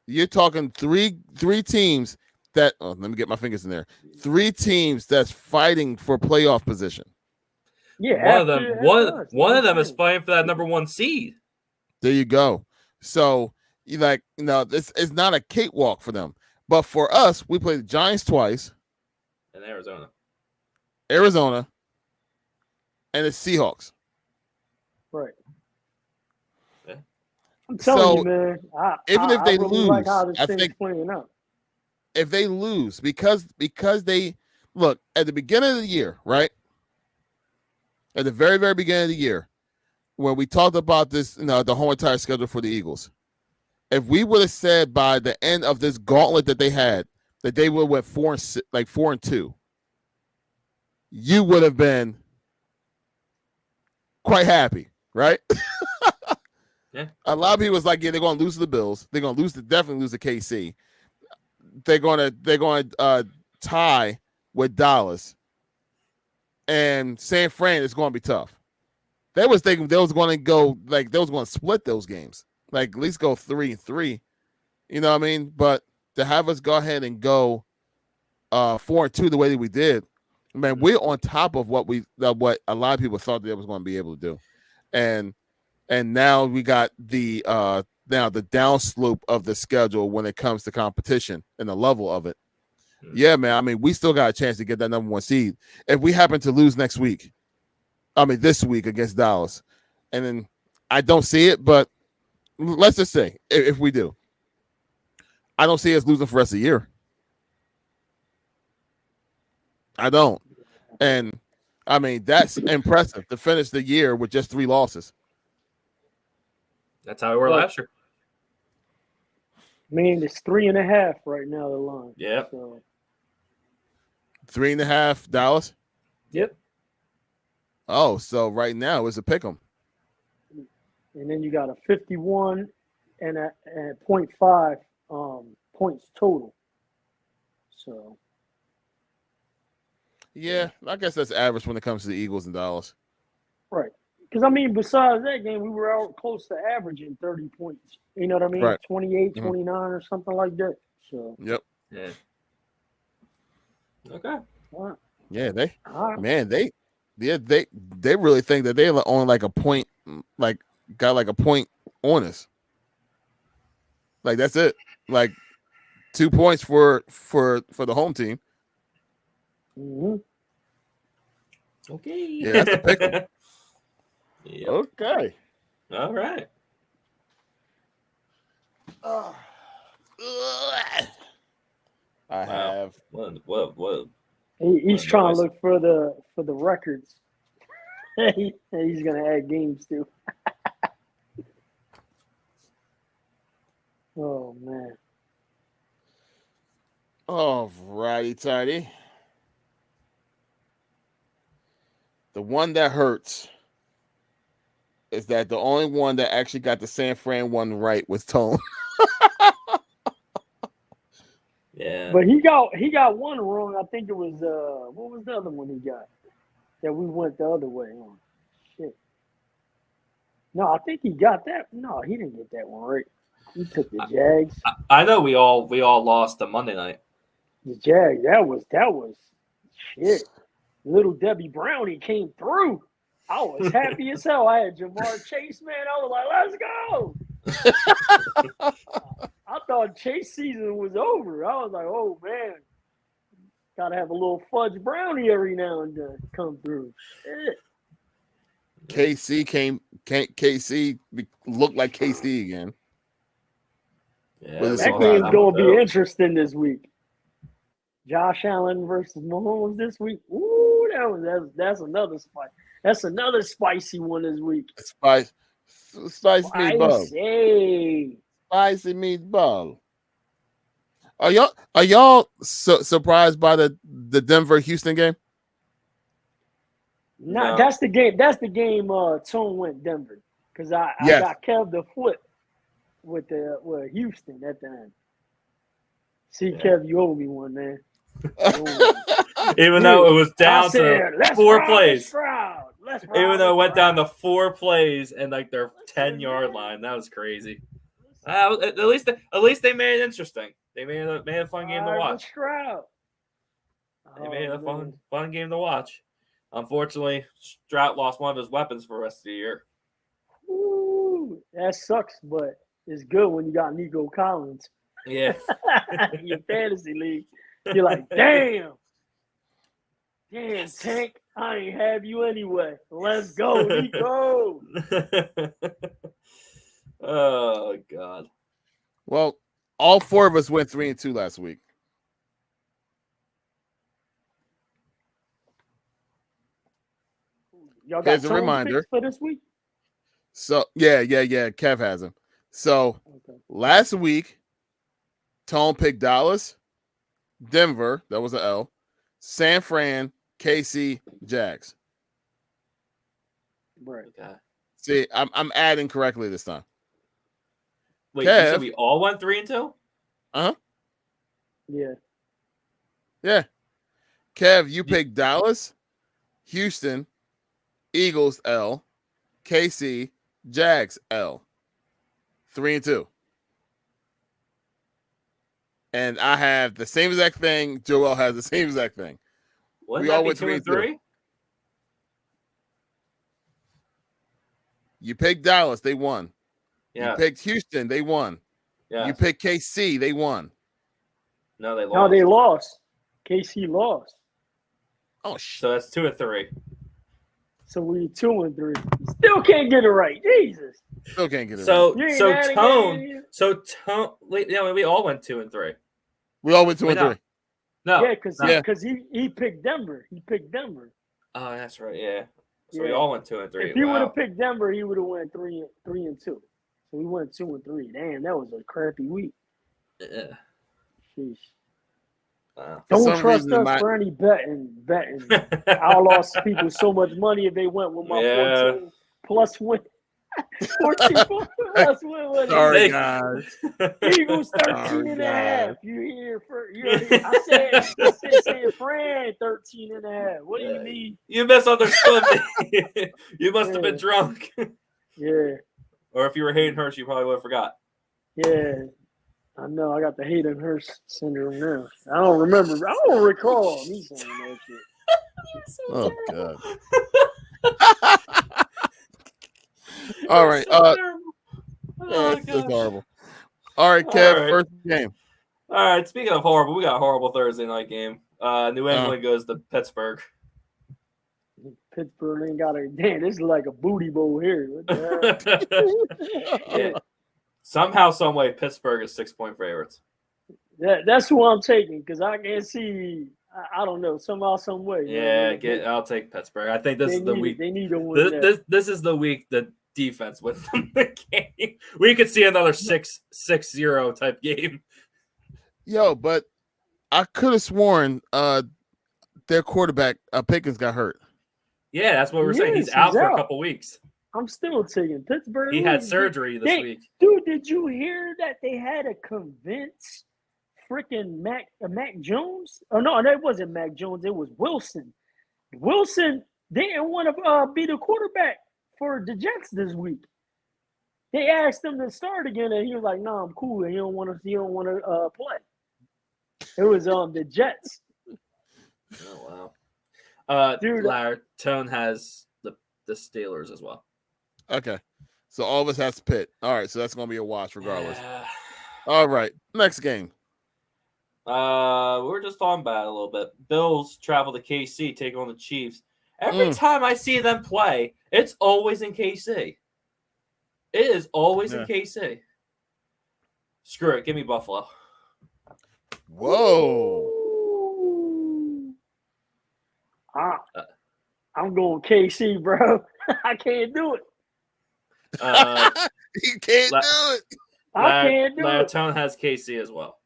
You're talking three teams that. Oh, let me get my fingers in there. 3 teams that's fighting for playoff position. Yeah, One of them, after us, one of them is insane. fighting for that number 1 seed. There you go. So this is not a cakewalk for them, but for us, we played the Giants twice, In Arizona. Arizona, and the Seahawks. Right. Yeah. I'm telling So you, man. even if they really like how lose, this I thing's think playing out. if they lose because they look at the beginning of the year, right? At the very, very beginning of the year, when we talked about this, the whole entire schedule for the Eagles. If we would have said by the end of this gauntlet that they had that they would have went 4-2, you would have been quite happy, right? Yeah. A lot of people was like, yeah, they're going to lose to the Bills. They're going to definitely lose to KC. They're going to tie with Dallas, and San Fran is going to be tough. They was thinking they was going to go like they was going to split those games, like at least go 3-3. You know what I mean? But to have us go ahead and go 4-2 the way that we did, man, we're on top of what a lot of people thought they was going to be able to do, and now we got the downslope of the schedule when it comes to competition and the level of it. Yeah, man. I mean, we still got a chance to get that number 1 seed if we happen to lose next week. I mean, this week against Dallas, and then I don't see it, but let's just say if we do, I don't see us losing for the rest of the year. I don't, and I mean that's impressive to finish the year with just 3 losses. That's how we were Right. last year. I mean, it's 3.5 right now, the line. Yeah. So, 3.5 Dallas. Yep. Oh, so right now it's a pick 'em. and then you got a 51 and a 0.5 points total. So, Yeah, I guess that's average when it comes to the Eagles and Dallas. right. Because, I mean, besides that game, we were out close to averaging 30 points. You know what I mean? Right. 28, Mhm. 29 or something like that. So, Yep. Yeah. Okay. all right. Yeah, All right. man, they really think that they only like a point, like got like a point on us. Like that's it. Like 2 points for the home team. Mm-hmm. Okay. Yeah, that's a pick 'em. Yep. Okay. All right. I have. What? He's What trying noise? to look for the records. He's gonna add games too. Oh man. All righty, tidy. The one that hurts is that the only one that actually got the San Fran one right was Tone. Yeah. But he got one wrong. I think it was what was the other one he got? That we went the other way on. Shit. No, I think he got that. No, he didn't get that one right. He took the Jags. I know we all lost the Monday night. The Jags. That was shit. Little Debbie Brownie came through. I was happy as hell. I had Jamar Chase, man. I was like, let's go. I thought Chase season was over. I was like, oh man. Gotta have a little fudge brownie every now and then come through. Shit. KC looked like KC again. Yeah, Was it we That all surprising? game's had gonna be one. interesting this week. Josh Allen versus Mahomes this week. Ooh, that's another spice. That's another spicy one this week. Spicy meatball. Spicy. Spicy meatball. Are y'all surprised by the Denver Houston game? Nah, No. that's the game. That's the game. Tone went Denver because I Yes. got Kev the flip with Houston at the end. See, Yeah. Kev, you owe me one, man. Even though it was down to let's 4 ride plays. this crowd. Let's ride Even though it this went down to crowd. 4 plays and like their 10-yard line, that was crazy. At least they made it interesting. They made a fun game to Ride watch. this crowd. They made it a man. fun game to watch. Unfortunately, Stroud lost one of his weapons for the rest of the year. Ooh, that sucks, but it's good when you got Nico Collins Yeah. in your fantasy league. You're like, damn, Tank, I ain't have you anyway. Let's go, Nico. Oh God. Well, all 4 of us went 3-2 last week. Y'all got Here's a Tone reminder. picks for this week? So yeah. Kev has him. So last week, Tone picked Dallas, Denver, that was an L, San Fran, KC, Jags. Right. Okay. See, I'm adding correctly this time. Wait, Kev. you said we all went 3-2? Yeah. Yeah. Kev, you picked Dallas, Houston, Eagles L, KC, Jags L. 3-2. And I have the same exact thing. Joel has the same exact thing. Wouldn't We that all be went 2 and 3-2. 3? You picked Dallas, they won. Yeah. You picked Houston, they won. Yeah. You picked KC, they won. No, they lost. No, they lost. KC lost. Oh shit. So that's 2 and 3. So we 2 and 3. Still can't get it right. Jesus. Still can't get it right. So You ain't had a game. Tone. We all went 2 and 3. We all went 2 and 3. No. Yeah, because Yeah. he picked Denver. He picked Denver. Oh, that's right. Yeah. So we Yeah. all went 2 and 3. If he would Wow. have picked Denver, he would have went 3 and 2. So we went 2 and 3. Damn, that was a crappy week. Yeah. Sheesh. Wow. Don't some trust reason us for any betting. I lost people so much money if they went with my 14 plus win. 14 plus win. Sorry, guys. Eagles 13 and a half. You hear for you? I said San Fran 13 and a half. What do you mean? You misunderstood me. You must have been drunk. Yeah. Or if you were Hayden Hurst, you probably would have forgot. Yeah. I know. I got the Hayden Hurst syndrome now. I don't remember. I don't recall me saying that shit. Oh God. All right. It's horrible. All right, Kev. All right. First game. All right. Speaking of horrible, we got a horrible Thursday night game. New England goes to Pittsburgh. Pittsburgh ain't got a damn. This is like a booty bowl here. What the hell? Yeah. Somehow, some way, Pittsburgh is 6-point favorites. That's who I'm taking because I can see. I don't know, somehow, some way. Yeah, I'll take Pittsburgh. I think this is the week. They need to win. This is the week the defense wins them the game. We could see another 6-0 type game. Yo, but I could have sworn their quarterback Pickens got hurt. Yeah, that's what we're saying. He's out for a couple weeks. I'm still taking Pittsburgh. He had surgery this week. Dude, did you hear that they had to convince freaking Mac Jones? Oh, no, that wasn't Mac Jones. It was Wilson. Wilson didn't want to be the quarterback for the Jets this week. They asked him to start again, and he was like, "No, I'm cool." And he don't want to play. It was the Jets. Oh wow. Dude, Larry Tone has the Steelers as well. Okay. So all of us has to pit. All right, so that's gonna be a watch regardless. Yeah. All right. Next game. We're just talking about it a little bit. Bills travel to KC, take on the Chiefs. Every time I see them play, it's always in KC. It is always in KC. Screw it. Give me Buffalo. Whoa. I'm going KC, bro. I can't do it. You can't do it. I can't do it. Tone has KC as well.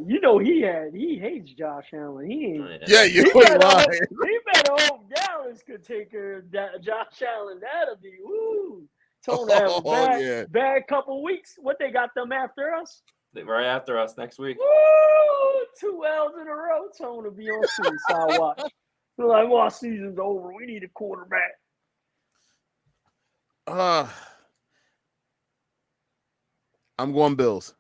You know he hates Josh Allen. He ain't. Oh, Yeah, you He ain't better, lying. he better hope Dallas could take care of Josh Allen. That'll be woo. Tone have a Oh, yeah. bad couple weeks. What they got them after us? Right after us next week. Woo! 2 L's in a row. Tone will be on suicide watch. They're like, well, season's over. We need a quarterback. I'm going Bills.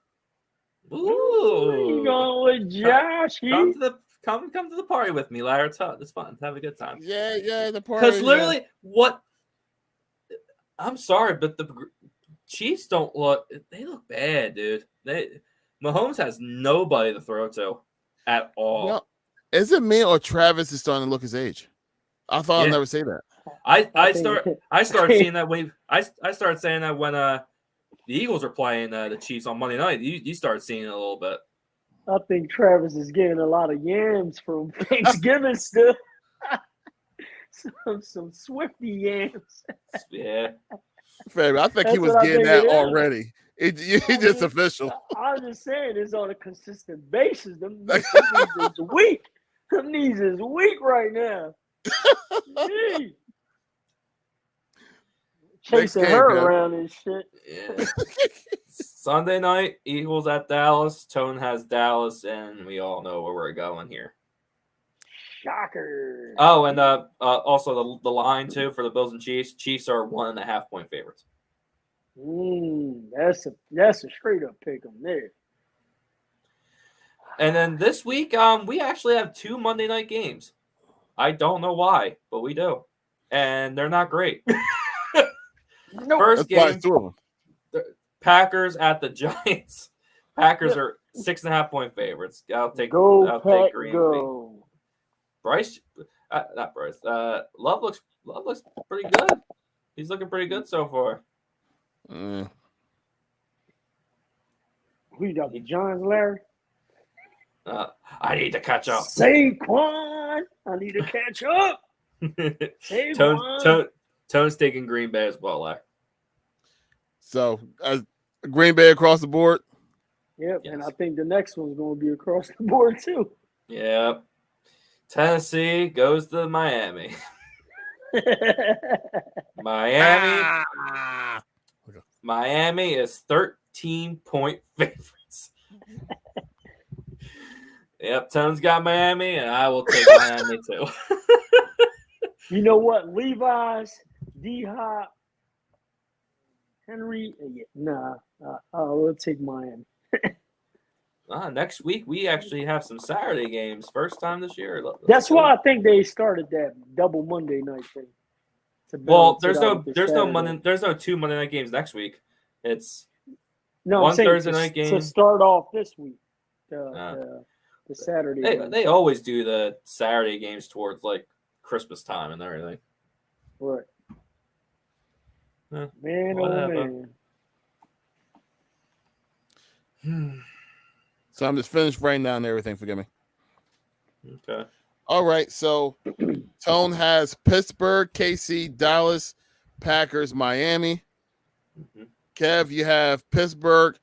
Ooh, you going with Josh? Come to the party with me, Larry. It's fun. Have a good time. Yeah, the party. Because literally, what? I'm sorry, but the Chiefs don't look. They look bad, dude. Mahomes has nobody to throw to at all. Well, is it me or Travis is starting to look his age? I thought I'd never say that. I started seeing that when I started saying that when the Eagles are playing the Chiefs on Monday night. You started seeing it a little bit. I think Travis is getting a lot of yams from Thanksgiving still. some Swifty yams. Yeah. Fair, I think That's he was what I getting think that it is. already. It's just official. I'm just saying it's on a consistent basis. Them knees is weak. Them knees is weak right now. Gee. Chasing game, her man. around and shit. Yeah. Sunday night, Eagles at Dallas. Tone has Dallas, and we all know where we're going here. Shocker. Oh, and also the line too for the Bills and Chiefs. Chiefs are 1.5 point favorites. That's a straight up pick 'em there. And then this week, we actually have 2 Monday night games. I don't know why, but we do, and they're not great. Nope. First That's why game, it's 2 of them. Packers at the Giants. Packers are 6.5 point favorites. I'll take Go, Pack, Green. go. Bryce, not Bryce. Love looks pretty good. He's looking pretty good so far. Mm. Who you got, the Giants, Larry? I need to catch up. Saquon, I need to catch up. Saquon. Tone's taking Green Bay as well, Larry. So, Green Bay across the board. Yep, Yes. and I think the next one's going to be across the board too. Yep. Tennessee goes to Miami. Miami is 13-point favorites. Yep, Tone's got Miami, and I will take Miami too. You know what? Levi's, D-Hop, Henry. We'll take Miami. Next week, we actually have some Saturday games. First time this year. That's why I think they started that double Monday night thing. Well, there's no 2 Monday night games next week. It's one Thursday night game to start off this week. The Saturday. They always do the Saturday games towards like Christmas time and everything. Right. Man, whatever. oh man. So I'm just finished writing down everything. Forgive me. Okay. All right. So Tone has Pittsburgh, KC, Dallas, Packers, Miami. Mm-hmm. Kev, you have Pittsburgh,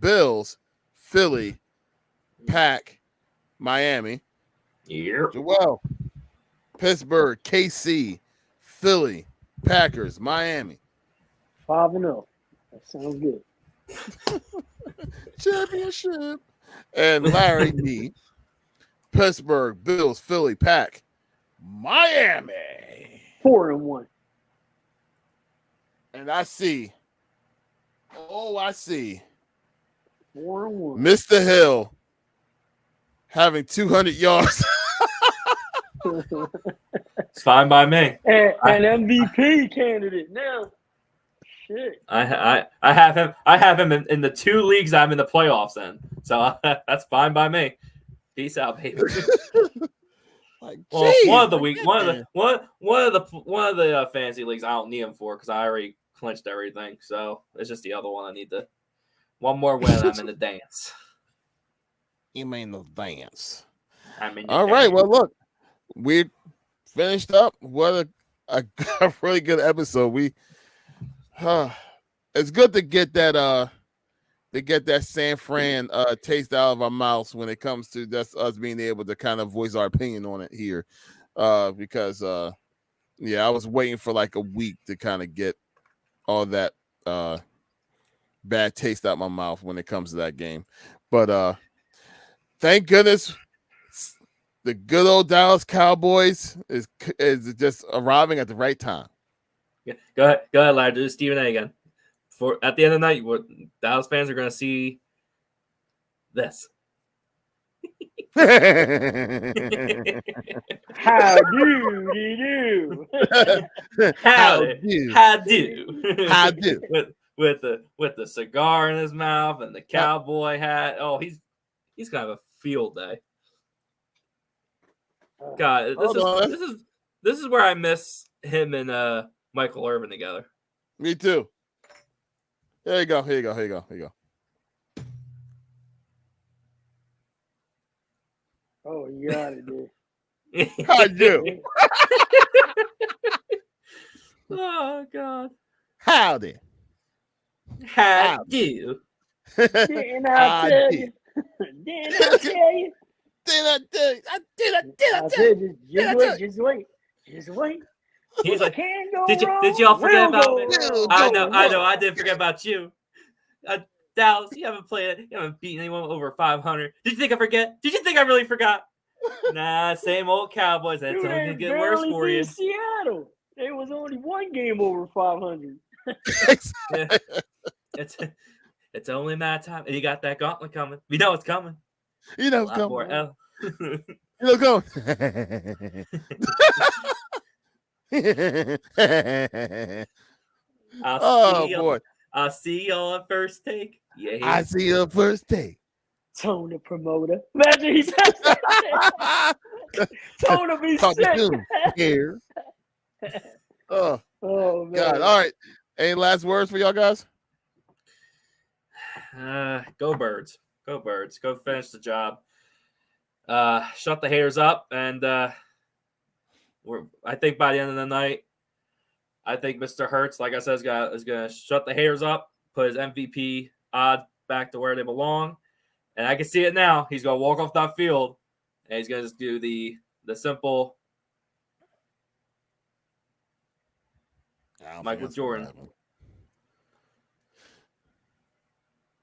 Bills, Philly, Pack, Miami. Yep. Joel, Pittsburgh, KC, Philly, Packers, Miami. 5-0. That sounds good. Championship. And Larry D. Pittsburgh, Bills, Philly, Pack, Miami. 4-1. And I see 4-1. Mr. Hill having 200 yards. It's fine by me. And MVP candidate now. Shit. I have him in the 2 leagues I'm in the playoffs in. So that's fine by me. Peace out, baby. Well, one of the fantasy leagues I don't need him for because I already clinched everything. So it's just the other one I need to. One more win, I'm in the dance. You mean the dance? I'm in the All dance. right. Well, look, we finished up. What a really good episode. It's good to get that they get that San Fran taste out of our mouths when it comes to just us being able to kind of voice our opinion on it here. Because I was waiting for like a week to kind of get all that bad taste out my mouth when it comes to that game. But thank goodness the good old Dallas Cowboys is just arriving at the right time. Yeah, go ahead, Larry. Do Stephen A again. At the end of the night, Dallas fans are going to see this. How do? How do? with the cigar in his mouth and the cowboy hat. Oh, he's gonna have a field day. God, this is where I miss him and Michael Irvin together. Me too. Here you go. Oh, you got it, dude. I do. Oh God. Howdy. How do? Didn't I tell you? Didn't I tell you? Did I tell you? I said, just wait. He's like, can't go did wrong, y'all forget about me? wrong. I know. I didn't forget about you. Dallas, you haven't beaten anyone over 500. Did you think I forget? Did you think I really forgot? Nah, same old Cowboys. That's only gonna get worse for you. Seattle. There was only one game over 500. Yeah. It's only a matter of time. And you got that gauntlet coming. You know it's coming. You know it's coming. You know boy. I'll see y'all at First Take. Yeah. I see you at First Take. Tone the promoter. Imagine he said that. Tone to be sick. Here. Oh man. God. All right. Any last words for y'all guys? Go Birds. Go Birds. Go finish the job. Shut the haters up. And I think by the end of the night, I think Mr. Hurts, like I said, is going to shut the haters up, put his MVP odds back to where they belong. And I can see it now. He's going to walk off that field, and he's going to just do the simple Michael Jordan.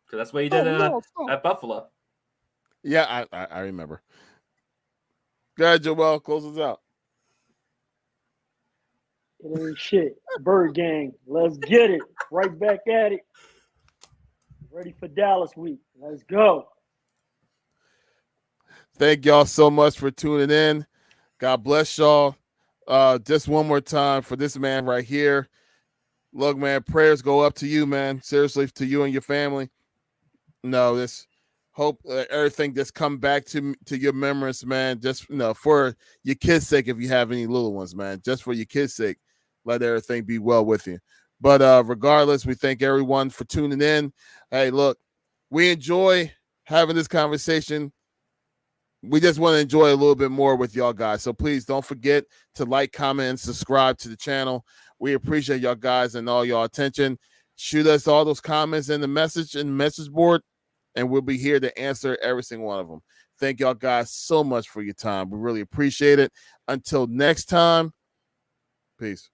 Because that's what he did at Buffalo. Yeah, I remember. Go ahead, Joel. Close us out. It ain't shit. Bird Gang. Let's get it. Right back at it. Ready for Dallas week. Let's go. Thank y'all so much for tuning in. God bless y'all. Just one more time for this man right here. Look, man, prayers go up to you, man. Seriously, to you and your family. No, this hope everything just come back to your memories, man. Just for your kids' sake, if you have any little ones, man. Just for your kids' sake, let everything be well with you. But regardless, we thank everyone for tuning in. Hey, look, we enjoy having this conversation. We just want to enjoy a little bit more with y'all guys. So please don't forget to like, comment, and subscribe to the channel. We appreciate y'all guys and all y'all attention. Shoot us all those comments in the message board, and we'll be here to answer every single one of them. Thank y'all guys so much for your time. We really appreciate it. Until next time, peace.